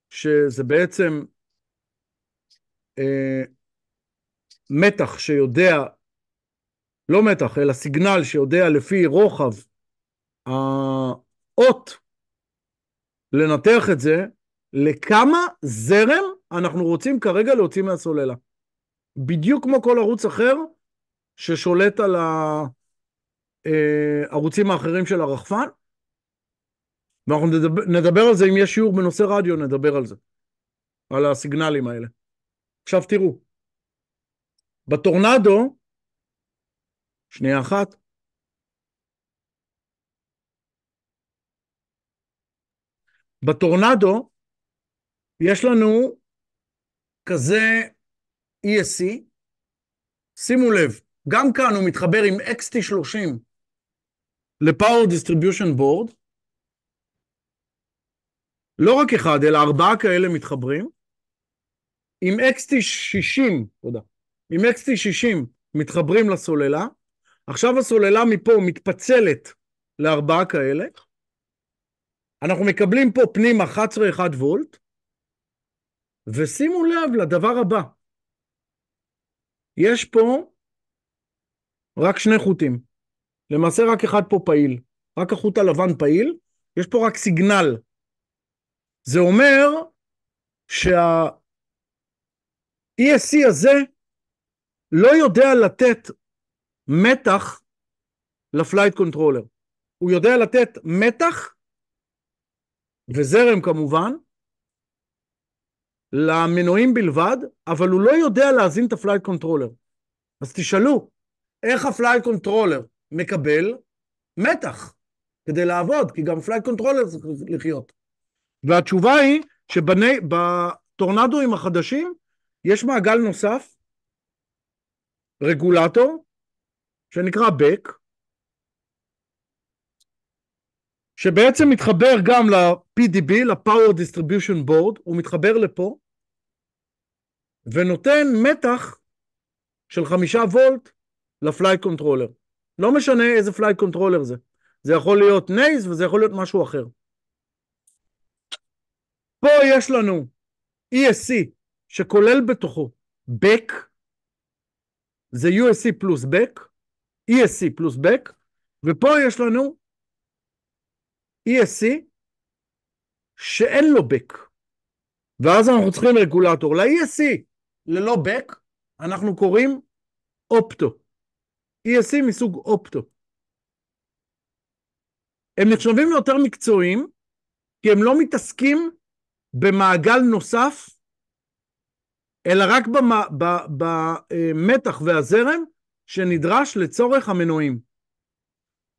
שזה בעצם מתח שיודע, לא מתח, אלא סיגנל שיודע לפי רוחב האות לנתח את זה, לכמה זרם אנחנו רוצים כרגע להוציא מהסוללה. בדיוק כמו כל ערוץ אחר ששולט על הערוצים האחרים של הרחפן, ואנחנו נדבר על זה, אם יש שיעור בנושא רדיו, נדבר על זה, על הסיגנלים האלה. עכשיו תראו, בטורנדו, שנייה אחת, בטורנדו יש לנו כזה ESC, שימו לב, גם כאן הוא מתחבר עם XT30 ל-Power Distribution Board, לא רק אחד, אלא 4 כאלה מתחברים, עם XT60, תודה, עם XT60 מתחברים לסוללה, עכשיו הסוללה מפה מתפצלת ל4 כאלה, אנחנו מקבלים פה פנימה 11.1 וולט, ושימו לב לדבר הבא, יש פה רק 2 חוטים, למעשה רק אחד פה פעיל, רק החוט הלבן פעיל, יש פה רק סיגנל, זה אומר שה-ESC הזה לא יודע לתת מתח לפלייט קונטרולר, הוא יודע לתת מתח וזרם כמובן, למנועים בלבד, אבל הוא לא יודע להזין את הפלייט קונטרולר. אז תשאלו, איך הפלייט קונטרולר מקבל מתח כדי לעבוד? כי גם פלייט קונטרולר צריך לחיות. והתשובה היא שבטורנדואים החדשים יש מעגל נוסף, רגולטור, שנקרא BEC, שבעצם מתחבר גם ל-PDB, ל-Power Distribution Board, הוא מתחבר לפה, ונותן מתח של 5 וולט לפלייט קונטרולר. לא משנה איזה פלייט קונטרולר זה. זה יכול להיות נייז וזה יכול להיות משהו אחר. פה יש לנו ESC שכולל בתוכו BEC, זה USC פלוס BEC, ESC פלוס BEC, ופה יש לנו ESC שאין לו BEC. ואז אנחנו צריכים רגולטור. ל-ESC ללא BEC אנחנו קוראים אופטו. ESC מסוג אופטו. הם נחשבים יותר מקצועיים, כי הם לא מתעסקים במעגל נוסף, אלא רק במתח והזרם שנדרש לצורך המנועים.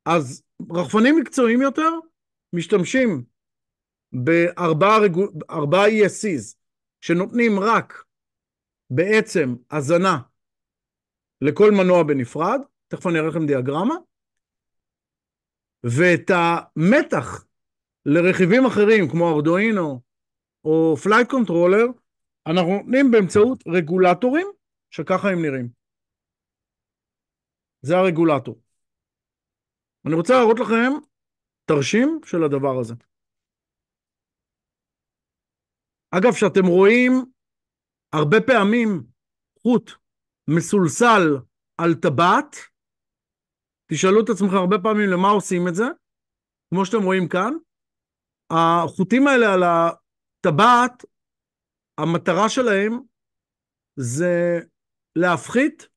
אז רחפנים מקצועיים יותר משתמשים ב4 ESCs שנותנים רק בעצם הזנה לכל מנוע בנפרד, תכף אני אראה לכם דיאגרמה, ואת המתח לרכיבים אחרים כמו ארדואינו או פלייט קונטרולר, אנחנו נותנים באמצעות רגולטורים שככה הם נראים. זה הרגולטור. אני רוצה להראות לכם תרשים של הדבר הזה. אגב, שאתם רואים הרבה פעמים חוט מסולסל על טבעת, תשאלו את עצמכם הרבה פעמים למה עושים את זה, כמו שאתם רואים כאן, החוטים האלה על הטבעת, המטרה שלהם זה להפחית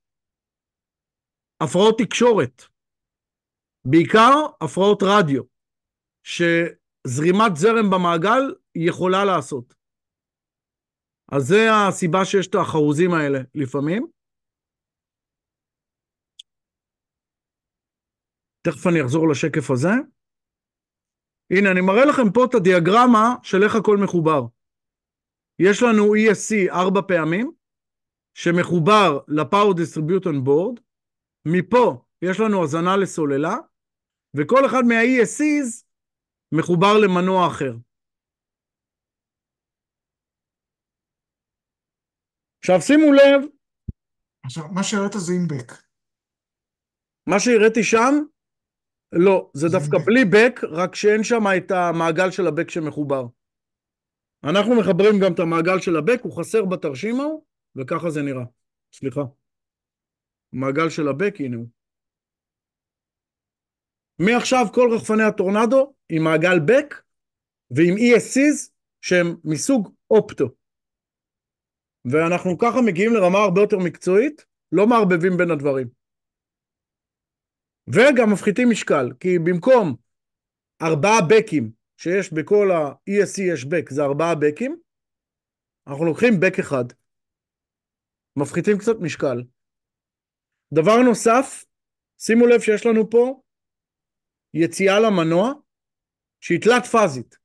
הפרעות תקשורת, בעיקר הפרעות רדיו, שזרימת זרם במעגל יכולה לעשות. אז זה הסיבה שיש את החרוזים האלה לפעמים. תכף אני אחזור לשקף הזה. הנה, אני מראה לכם פה את הדיאגרמה של איך הכל מחובר. יש לנו ESC 4 פעמים, שמחובר ל-Power Distribution Board, מפה יש לנו הזנה לסוללה, וכל אחד מה-ESCs מחובר למנוע אחר. עכשיו שימו לב, עכשיו, מה שהראית זה עם BEC. מה שהראיתי שם, לא, זה דווקא בלי BEC, רק שאין שם את המעגל של ה-BEC שמחובר. אנחנו מחברים גם את המעגל של ה-BEC, הוא חסר בתרשים ההוא, וככה זה נראה. סליחה. המעגל של ה-BEC, הנה הוא. מעכשיו כל רחפני הטורנדו עם מעגל BEC ועם ESCs שהם מסוג אופטו. ואנחנו ככה מגיעים לרמה הרבה יותר מקצועית, לא מערבבים בין הדברים. וגם מפחיתים משקל, כי במקום 4 בקים שיש בכל ה-ESC יש בק, זה 4 בקים, אנחנו לוקחים בק אחד. מפחיתים קצת משקל. דבר נוסף, שימו לב שיש לנו פה יציאה למנוע, שהיא תלת פזית.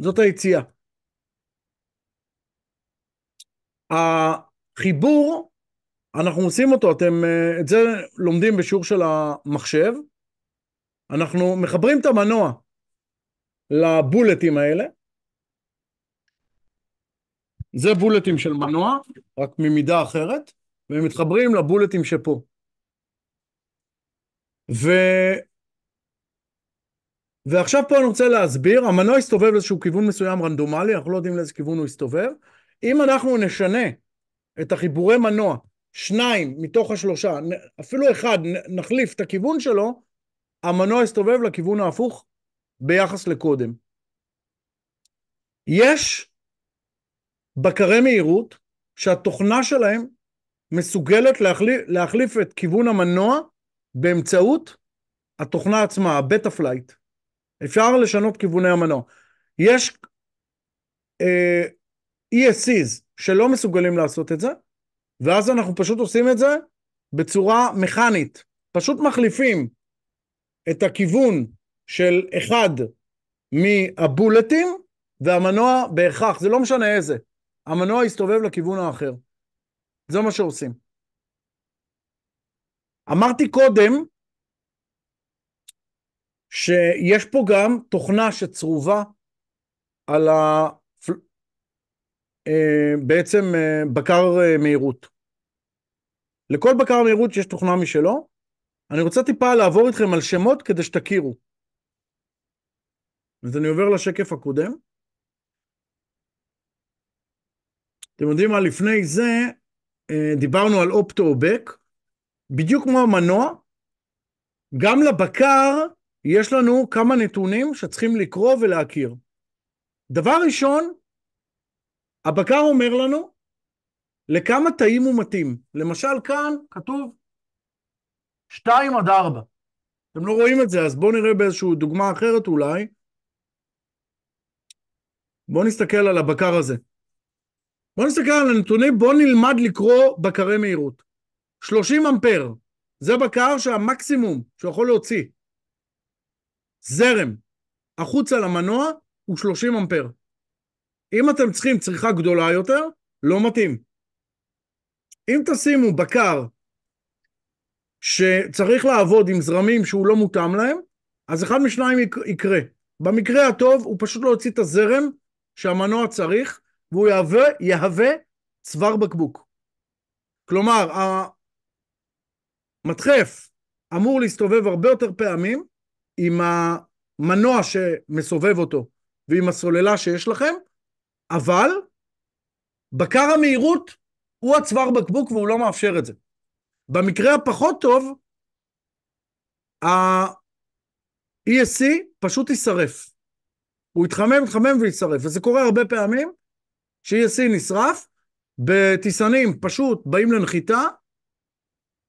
זאת היציאה. החיבור, אנחנו עושים אותו, אתם את זה לומדים בשיעור של המחשב, אנחנו מחברים את המנוע לבולטים האלה, זה בולטים של מנוע, רק ממידה אחרת, והם מתחברים לבולטים שפה. ועכשיו פה אני רוצה להסביר, המנוע יסתובב לאיזשהו כיוון מסוים רנדומלי, אנחנו לא יודעים לאיזה כיוון הוא יסתובב. אם אנחנו נשנה את החיבורי מנוע, 2 מתוך 3, אפילו 1, נחליף את הכיוון שלו, המנוע יסתובב לכיוון ההפוך ביחס לקודם. יש בקרי מהירות שהתוכנה שלהם מסוגלת להחליף את כיוון המנוע באמצעות התוכנה עצמה, הבטה פלייט. אפשר לשנות כיווני המנוע. יש ESCs שלא מסוגלים לעשות את זה, ואז אנחנו פשוט עושים את זה בצורה מכנית. פשוט מחליפים את הכיוון של אחד מהבולטים, והמנוע בהכרח, זה לא משנה איזה, המנוע יסתובב לכיוון האחר. זה מה שעושים. אמרתי קודם, שיש פה גם תוכנה שצרובה על בעצם בקר מהירות. לכל בקר מהירות יש תוכנה משלו. אני רוצה טיפה לעבור איתכם על שמות כדי שתכירו. אז אני עובר לשקף הקודם. אתם יודעים מה, לפני זה דיברנו על אופטו-בק. בדיוק כמו המנוע, גם לבקר יש לנו כמה נתונים שצריכים לקרוא ולהכיר. דבר ראשון, הבקר אומר לנו לכמה תאים הוא מתאים. למשל כאן כתוב 2-4. אתם לא רואים את זה, אז בואו נראה באיזושהי דוגמה אחרת אולי. בואו נסתכל על הבקר הזה. בואו נסתכל על הנתונים, בואו נלמד לקרוא בקרי מהירות. 30 אמפר, זה בקר שהמקסימום שיכול להוציא זרם החוצה למנוע הוא 30 אמפר. אם אתם צריכים צריכה גדולה יותר, לא מתאים. אם תשימו בקר שצריך לעבוד עם זרמים שהוא לא מותאם להם, אז אחד משניים יקרה. במקרה הטוב הוא פשוט לא יוציא את הזרם שהמנוע צריך, והוא יהווה צוואר בקבוק. כלומר, המדחף אמור להסתובב הרבה יותר פעמים עם המנוע שמסובב אותו ועם הסוללה שיש לכם, אבל בקר המהירות הוא הצוואר בקבוק והוא לא מאפשר את זה. במקרה הפחות טוב, ה-ESC פשוט יישרף. הוא יתחמם וישרף, וזה קורה הרבה פעמים ש-ESC נשרף, בטיסנים פשוט באים לנחיתה,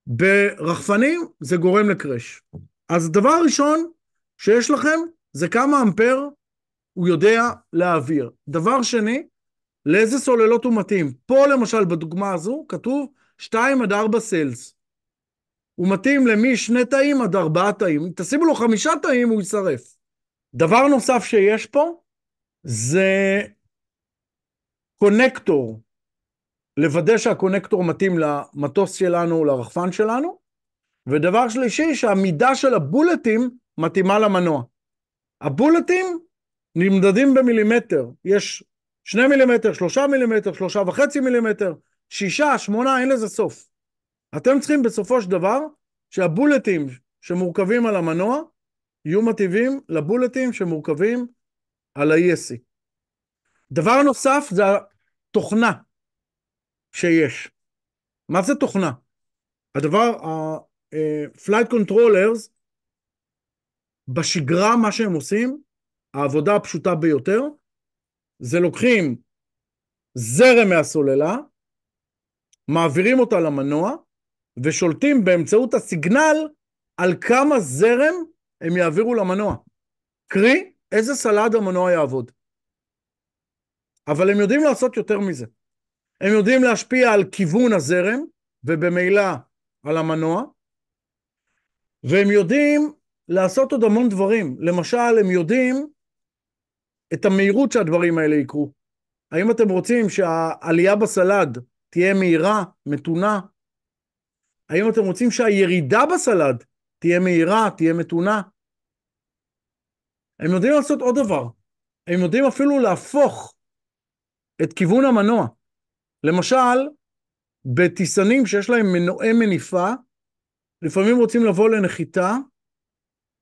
ברחפנים זה גורם לקרש. אז הדבר הראשון שיש לכם זה כמה אמפר הוא יודע להעביר. דבר שני, לאיזה סוללות הוא מתאים. פה למשל בדוגמה הזו כתוב 2-4 סלס. הוא מתאים מ2 תאים עד 4 תאים. תשימו לו 5 תאים הוא יישרף. דבר נוסף שיש פה זה קונקטור. לוודא שהקונקטור מתאים למטוס שלנו, לרחפן שלנו. ודבר שלישי, שהמידה של הבולטים מתאימה למנוע. הבולטים נמדדים במילימטר. יש 2 מילימטר, 3 מילימטר, 3.5 מילימטר, 6, 8, אין לזה סוף. אתם צריכים בסופו של דבר שהבולטים שמורכבים על המנוע יהיו מתאימים לבולטים שמורכבים על ה-ESC. דבר נוסף זה התוכנה שיש. מה זה תוכנה? הדבר, flight controllers, בשגרה מה שהם עושים, העבודה הפשוטה ביותר, זה לוקחים זרם מהסוללה, מעבירים אותה למנוע, ושולטים באמצעות הסיגנל על כמה זרם הם יעבירו למנוע. קרי, איזה סלד המנוע יעבוד. אבל הם יודעים לעשות יותר מזה. הם יודעים להשפיע על כיוון הזרם, ובמילא על המנוע, והם יודעים לעשות עוד המון דברים. למשל, הם יודעים את המהירות שהדברים האלה יקרו. האם אתם רוצים שהעלייה בסלד תהיה מהירה, מתונה? האם אתם רוצים שהירידה בסלד תהיה מהירה, תהיה מתונה? הם יודעים לעשות עוד דבר. הם יודעים אפילו להפוך את כיוון המנוע. למשל, בטיסנים שיש להם מנועי מניפה, לפעמים רוצים לבוא לנחיתה,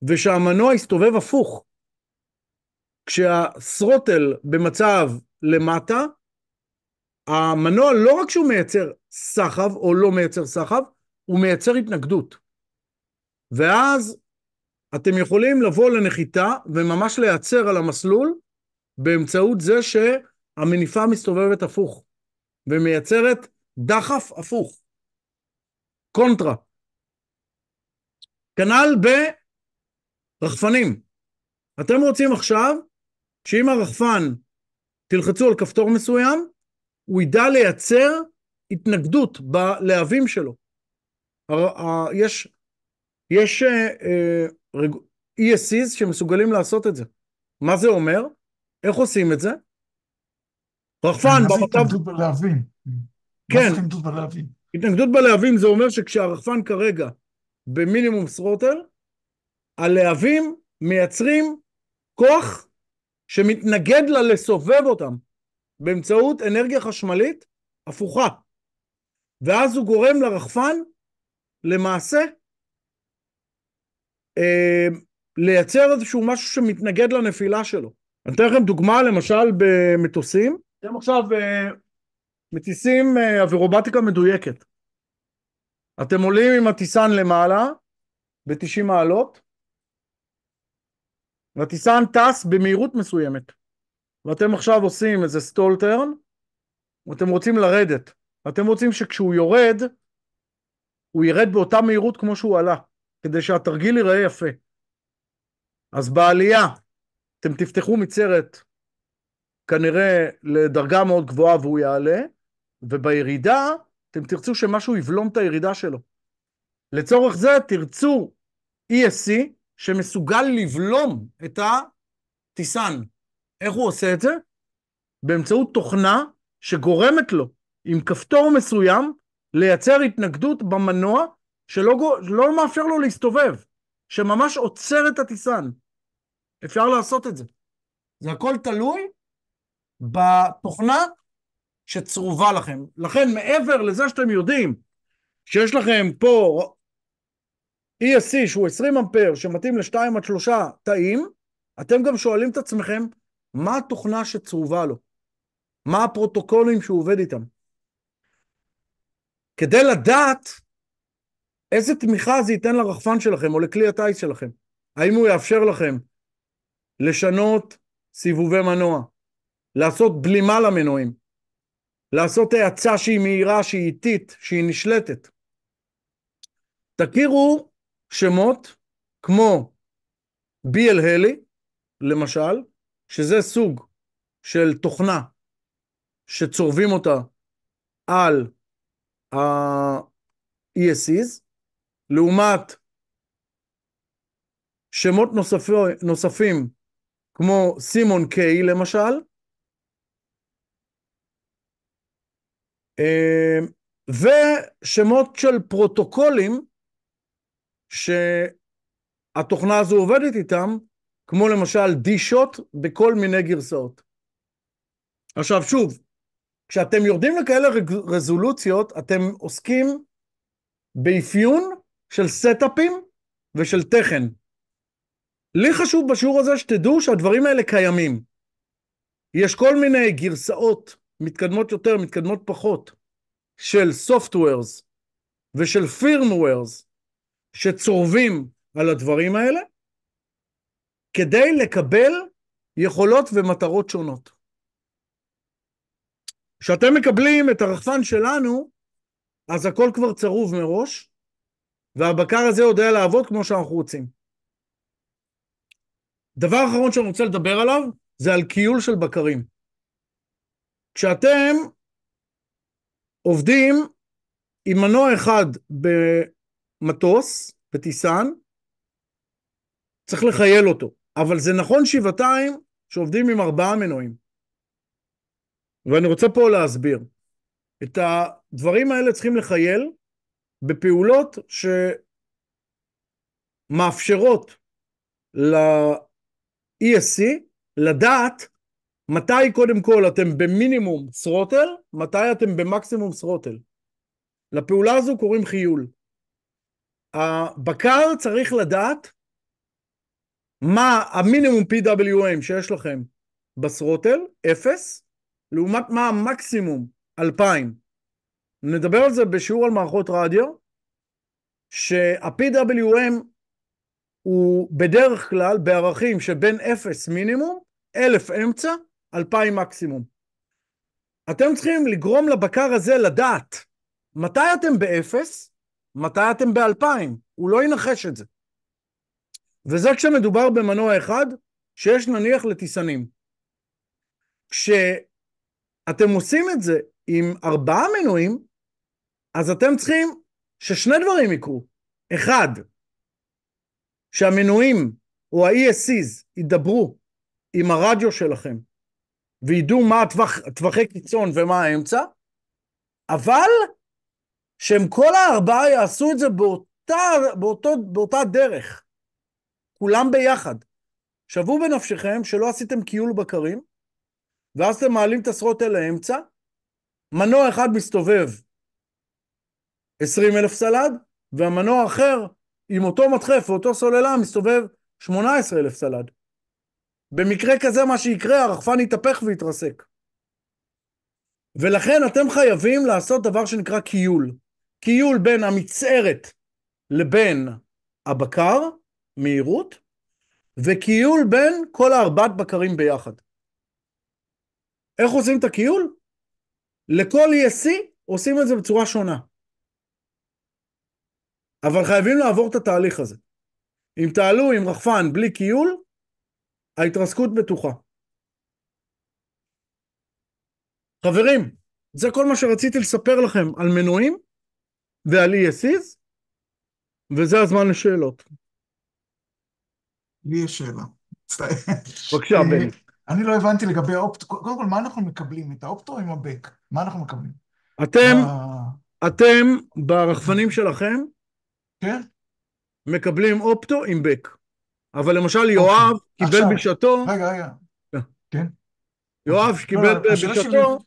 ושהמנוע יסתובב הפוך. כשהסרוטל במצב למטה, המנוע לא רק שהוא מייצר סחב, או לא מייצר סחב, הוא מייצר התנגדות. ואז אתם יכולים לבוא לנחיתה, וממש לייצר על המסלול, באמצעות זה שהמניפה מסתובבת הפוך, ומייצרת דחף הפוך. קונטרה. כנ"ל ברחפנים. אתם רוצים עכשיו, שאם הרחפן תלחצו על כפתור מסוים, הוא ידע לייצר התנגדות בלהבים שלו. יש ESCs שמסוגלים לעשות את זה. מה זה אומר? איך עושים את זה? רחפן מה זה במצב... התנגדות בלהבים? כן. מה זה התנגדות בלהבים? התנגדות בלהבים זה אומר שכשהרחפן כרגע במינימום סרוטל, הלהבים מייצרים כוח שמתנגד לה לסובב אותם באמצעות אנרגיה חשמלית הפוכה. ואז הוא גורם לרחפן למעשה לייצר איזשהו משהו שמתנגד לנפילה שלו. אני אתן לכם דוגמה, למשל במטוסים. אתם עכשיו מטיסים אווירובטיקה מדויקת. אתם עולים עם הטיסן למעלה ב-90 מעלות, והטיסן טס במהירות מסוימת. ואתם עכשיו עושים איזה סטול טרן, ואתם רוצים לרדת. ואתם רוצים שכשהוא יורד, הוא ירד באותה מהירות כמו שהוא עלה, כדי שהתרגיל ייראה יפה. אז בעלייה, אתם תפתחו מצרת כנראה לדרגה מאוד גבוהה והוא יעלה, ובירידה אתם תרצו שמשהו יבלום את הירידה שלו. לצורך זה תרצו ESC שמסוגל לבלום את הטיסן. איך הוא עושה את זה? באמצעות תוכנה שגורמת לו עם כפתור מסוים לייצר התנגדות במנוע שלא מאפשר לו להסתובב, שממש עוצר את הטיסן. אפשר לעשות את זה. זה הכל תלוי בתוכנה שצרובה לכם. לכן מעבר לזה שאתם יודעים שיש לכם פה ESC שהוא 20 אמפר שמתאים ל2 עד 3 תאים, אתם גם שואלים את עצמכם מה התוכנה שצרובה לו, מה הפרוטוקולים שהוא עובד איתם. כדי לדעת איזה תמיכה זה ייתן לרחפן שלכם או לכלי הטייס שלכם. האם הוא יאפשר לכם לשנות סיבובי מנוע, לעשות בלימה למנועים, לעשות האצה שהיא מהירה, שהיא איטית, שהיא נשלטת. תכירו שמות כמו BLHeli, למשל, שזה סוג של תוכנה שצורבים אותה על ה-ESCs, לעומת שמות נוספים כמו סימון K למשל, ושמות של פרוטוקולים שהתוכנה הזו עובדת איתם, כמו למשל D-Shot בכל מיני גרסאות. עכשיו שוב, כשאתם יורדים לכאלה רזולוציות, אתם עוסקים באפיון של סטאפים ושל תכן. לי חשוב בשיעור הזה שתדעו שהדברים האלה קיימים. יש כל מיני גרסאות מתקדמות יותר, מתקדמות פחות, של softwares ושל firmwares שצורבים על הדברים האלה, כדי לקבל יכולות ומטרות שונות. כשאתם מקבלים את הרחפן שלנו, אז הכל כבר צרוב מראש, והבקר הזה יודע לעבוד כמו שאנחנו רוצים. דבר אחרון שאני רוצה לדבר עליו, זה על קיול של בקרים. כשאתם עובדים עם מנוע אחד במטוס, בטיסן, צריך לחייל אותו. אבל זה נכון שבעתיים שעובדים עם 4 מנועים. ואני רוצה פה להסביר. את הדברים האלה צריכים לחייל בפעולות שמאפשרות ל-ESC לדעת מתי קודם כל אתם במינימום סרוטל, מתי אתם במקסימום סרוטל. לפעולה הזו קוראים חיול. הבקר צריך לדעת מה המינימום PWM שיש לכם בסרוטל, 0, לעומת מה המקסימום, 2,000. נדבר על זה בשיעור על מערכות רדיו, שה-PWM הוא בדרך כלל בערכים שבין 0 מינימום, 1,000 אמצע, 2,000 מקסימום. אתם צריכים לגרום לבקר הזה לדעת מתי אתם ב-0, מתי אתם ב-2,000. הוא לא ינחש את זה. וזה כשמדובר במנוע אחד, שיש נניח לטיסנים. כשאתם עושים את זה עם 4 מנועים, אז אתם צריכים ששני דברים יקרו. אחד, שהמנועים או ה-ESCs ידברו עם הרדיו שלכם, וידעו מה טווחי קיצון ומה האמצע, אבל שהם כל 4 יעשו את זה באותה דרך. כולם ביחד. שוו בנפשכם שלא עשיתם קיול בקרים, ואז אתם מעלים את הסרוטל לאמצע, מנוע אחד מסתובב 20,000 סלד, והמנוע האחר עם אותו מדחף ואותו סוללה מסתובב 18,000 סלד. במקרה כזה מה שיקרה, הרחפן יתהפך ויתרסק. ולכן אתם חייבים לעשות דבר שנקרא קיול. קיול בין המצערת לבין הבקר, מהירות, וקיול בין כל 4 בקרים ביחד. איך עושים את הקיול? לכל ESC עושים את זה בצורה שונה. אבל חייבים לעבור את התהליך הזה. אם תעלו עם רחפן בלי קיול, ההתרסקות בטוחה. חברים, זה כל מה שרציתי לספר לכם על מנועים ועל ESCs, וזה הזמן לשאלות. לי יש שאלה. מצטער. בבקשה, בני. אני לא הבנתי לגבי האופטו. קודם כל, מה אנחנו מקבלים? את האופטו או עם הבק? מה אנחנו מקבלים? אתם ברחפנים שלכם כן? מקבלים אופטו עם בק. אבל למשל יואב קיבל עכשיו, בשעתו, רגע. כן? יואב שקיבל לא, השאלה שלי- בשעתו,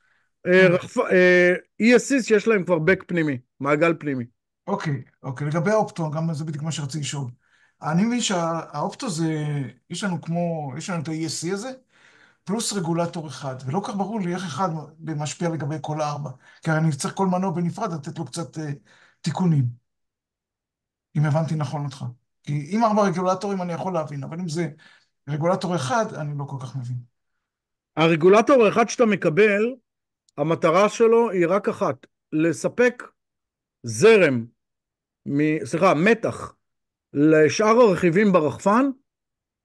ESCs שיש להם כבר בק פנימי, מעגל פנימי. אוקיי. לגבי האופטו, גם זה בדיוק מה שרציתי לשאול. אני מבין שהאופטו זה, יש לנו את ה-ESC הזה, פלוס רגולטור אחד, ולא כך ברור לי איך אחד משפיע לגבי כל 4, כי אני צריך כל מנוע בנפרד לתת לו קצת תיקונים, אם הבנתי נכון אותך. כי אם 4 רגולטורים אני יכול להבין, אבל אם זה רגולטור אחד, אני לא כל כך מבין. הרגולטור האחד שאתה מקבל, המטרה שלו היא רק אחת, לספק מתח לשאר הרכיבים ברחפן,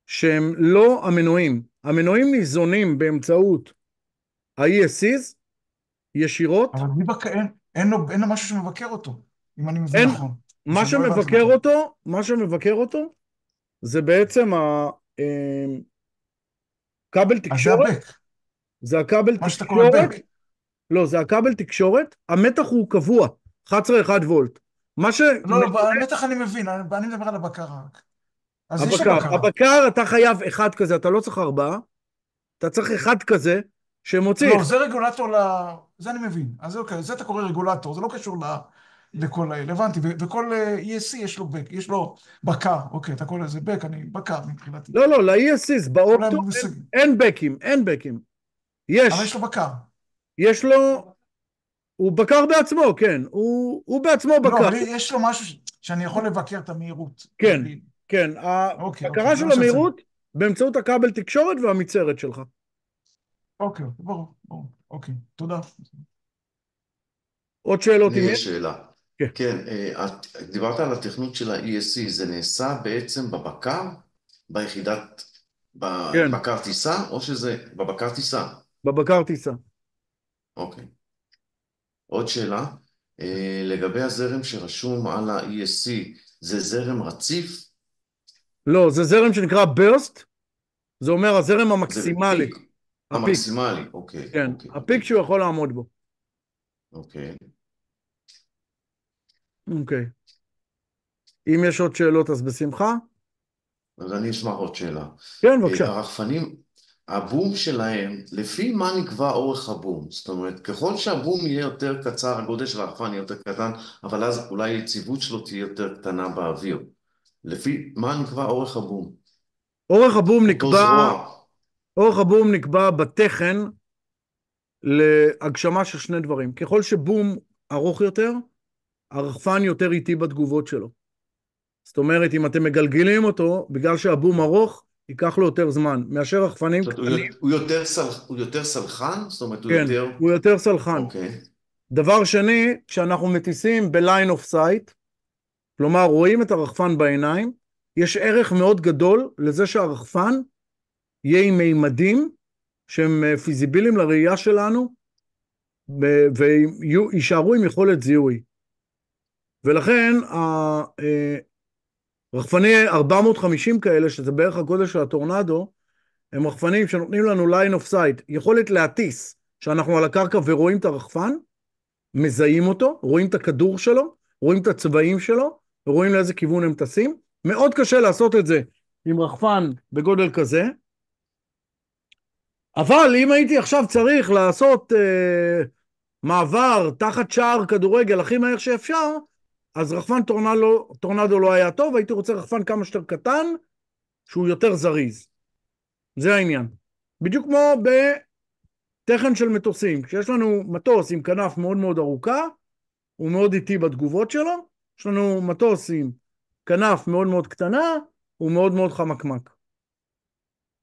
שהם לא המנועים. המנועים ניזונים באמצעות ה-ESCs ישירות. אבל אין לו משהו שמבקר אותו, אם אני מבין נכון. מה שמבקר אותו זה בעצם הכבל תקשורת. אז זה הבק. זה הכבל מה שאתה קורא תקשורת. בק. לא, זה הכבל תקשורת. המתח הוא קבוע, 11.1 וולט. לא, המתח אני מבין, אני מדבר על הבקר רק. אז יש הבקר. הבקר אתה חייב אחד כזה, אתה לא צריך 4. אתה צריך אחד כזה שמוציא. לא, זה רגולטור זה אני מבין. אז אוקיי, זה אתה קורא רגולטור, זה לא קשור לכל האלה, הבנתי. וכל ESC יש לו בק, יש לו בקר. אוקיי, אתה קורא לזה בק, אני בקר מבחינתי. לא, ל-ESCs באופטו אין בקים. יש. אבל יש לו בקר. יש לו, הוא בקר בעצמו, כן. הוא בעצמו בקר. לא, אבל יש לו משהו שאני יכול לבקר את המהירות. כן. הבקרה של המהירות באמצעות הכבל תקשורת והמצערת שלך. אוקיי, ברור. אוקיי, תודה. עוד שאלות? לי יש שאלה. כן, דיברת על התכנות של ה-ESC, זה נעשה בעצם בבקר, ביחידת, בבקר טיסה, או שזה בבקר טיסה? בבקר טיסה. אוקיי. עוד שאלה, לגבי הזרם שרשום על ה-ESC, זה זרם רציף? לא, זה זרם שנקרא burst, זה אומר הזרם המקסימלי. הפיק, המקסימלי, אוקיי. כן, אוקיי, הפיק שהוא יכול לעמוד בו. אוקיי. אוקיי. אם יש עוד שאלות אז בשמחה. אז אני אשמח עוד שאלה. כן, בבקשה. הרחפנים, הבום שלהם, לפי מה נקבע אורך הבום? זאת אומרת, ככל שהבום יהיה יותר קצר, הגודל של הרחפן יהיה יותר קטן, אבל אז אולי היציבות שלו תהיה יותר קטנה באוויר. לפי מה נקבע אורך הבום? אורך הבום אותו נקבע, זרוע. אורך הבום נקבע בתכן להגשמה של שני דברים. ככל שבום ארוך יותר, הרחפן יותר איטי בתגובות שלו. זאת אומרת, אם אתם מגלגלים אותו, בגלל שהבום ארוך, ייקח לו יותר זמן, מאשר רחפנים זאת אומרת, קטנים. הוא יותר סלחן? זאת אומרת, הוא כן, יותר... הוא יותר סלחן. אוקיי. דבר שני, כשאנחנו מטיסים ב-line of sight, כלומר, רואים את הרחפן בעיניים, יש ערך מאוד גדול לזה שהרחפן יהיה עם מימדים שהם פיזיביליים לראייה שלנו, וישארו עם יכולת זיהוי. ולכן, רחפני 450 כאלה, שזה בערך הגודל של הטורנדו, הם רחפנים שנותנים לנו line of sight, יכולת להטיס, שאנחנו על הקרקע ורואים את הרחפן, מזהים אותו, רואים את הכדור שלו, רואים את הצבעים שלו, ורואים לאיזה כיוון הם טסים. מאוד קשה לעשות את זה עם רחפן בגודל כזה, אבל אם הייתי עכשיו צריך לעשות מעבר תחת שער כדורגל הכי מהר שאפשר, אז רחפן טורנדו לא היה טוב, הייתי רוצה רחפן כמה שיותר קטן, שהוא יותר זריז. זה העניין. בדיוק כמו בתכן של מטוסים. כשיש לנו מטוס עם כנף מאוד מאוד ארוכה, הוא מאוד איטי בתגובות שלו. יש לנו מטוס עם כנף מאוד מאוד קטנה, הוא מאוד מאוד חמקמק.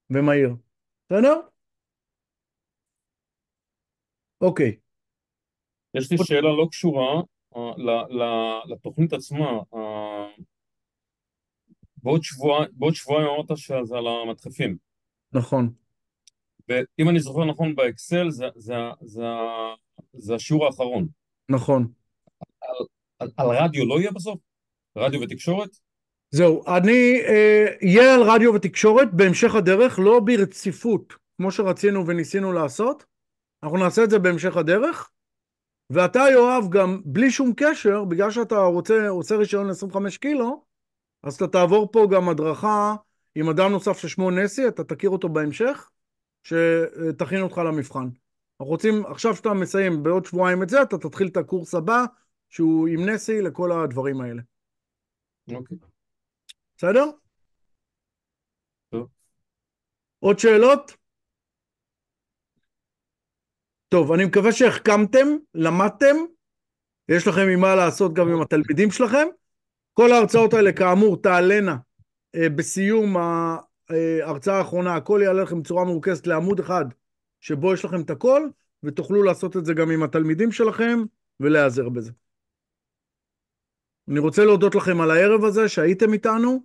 ומהיר. בסדר? אוקיי. יש לי שאלה לא קשורה לתוכנית עצמה. בעוד שבועיים אמרת שזה על המדחפים. נכון. ואם אני זוכר נכון באקסל, זה השיעור האחרון. נכון. על רדיו לא יהיה בסוף? רדיו ותקשורת? זהו, אני אהיה על רדיו ותקשורת בהמשך הדרך, לא ברציפות, כמו שרצינו וניסינו לעשות. אנחנו נעשה את זה בהמשך הדרך. ואתה, יואב, גם בלי שום קשר, בגלל שאתה עושה רישיון ל-25 קילו, אז אתה תעבור פה גם הדרכה עם אדם נוסף ששמו נסי, אתה תכיר אותו בהמשך, שתכין אותך למבחן. אנחנו רוצים, עכשיו שאתה מסיים בעוד שבועיים את זה, אתה תתחיל את הקורס הבא, שהוא עם נסי לכל הדברים האלה. אוקיי. בסדר? טוב. עוד שאלות? טוב, אני מקווה שהחכמתם, למדתם, יש לכם ממה לעשות גם עם התלמידים שלכם. כל ההרצאות האלה, כאמור, תעלנה בסיום ההרצאה האחרונה, הכל יעלה לכם בצורה מרוכזת לעמוד אחד, שבו יש לכם את הכל, ותוכלו לעשות את זה גם עם התלמידים שלכם, ולהיעזר בזה. אני רוצה להודות לכם על הערב הזה, שהייתם איתנו,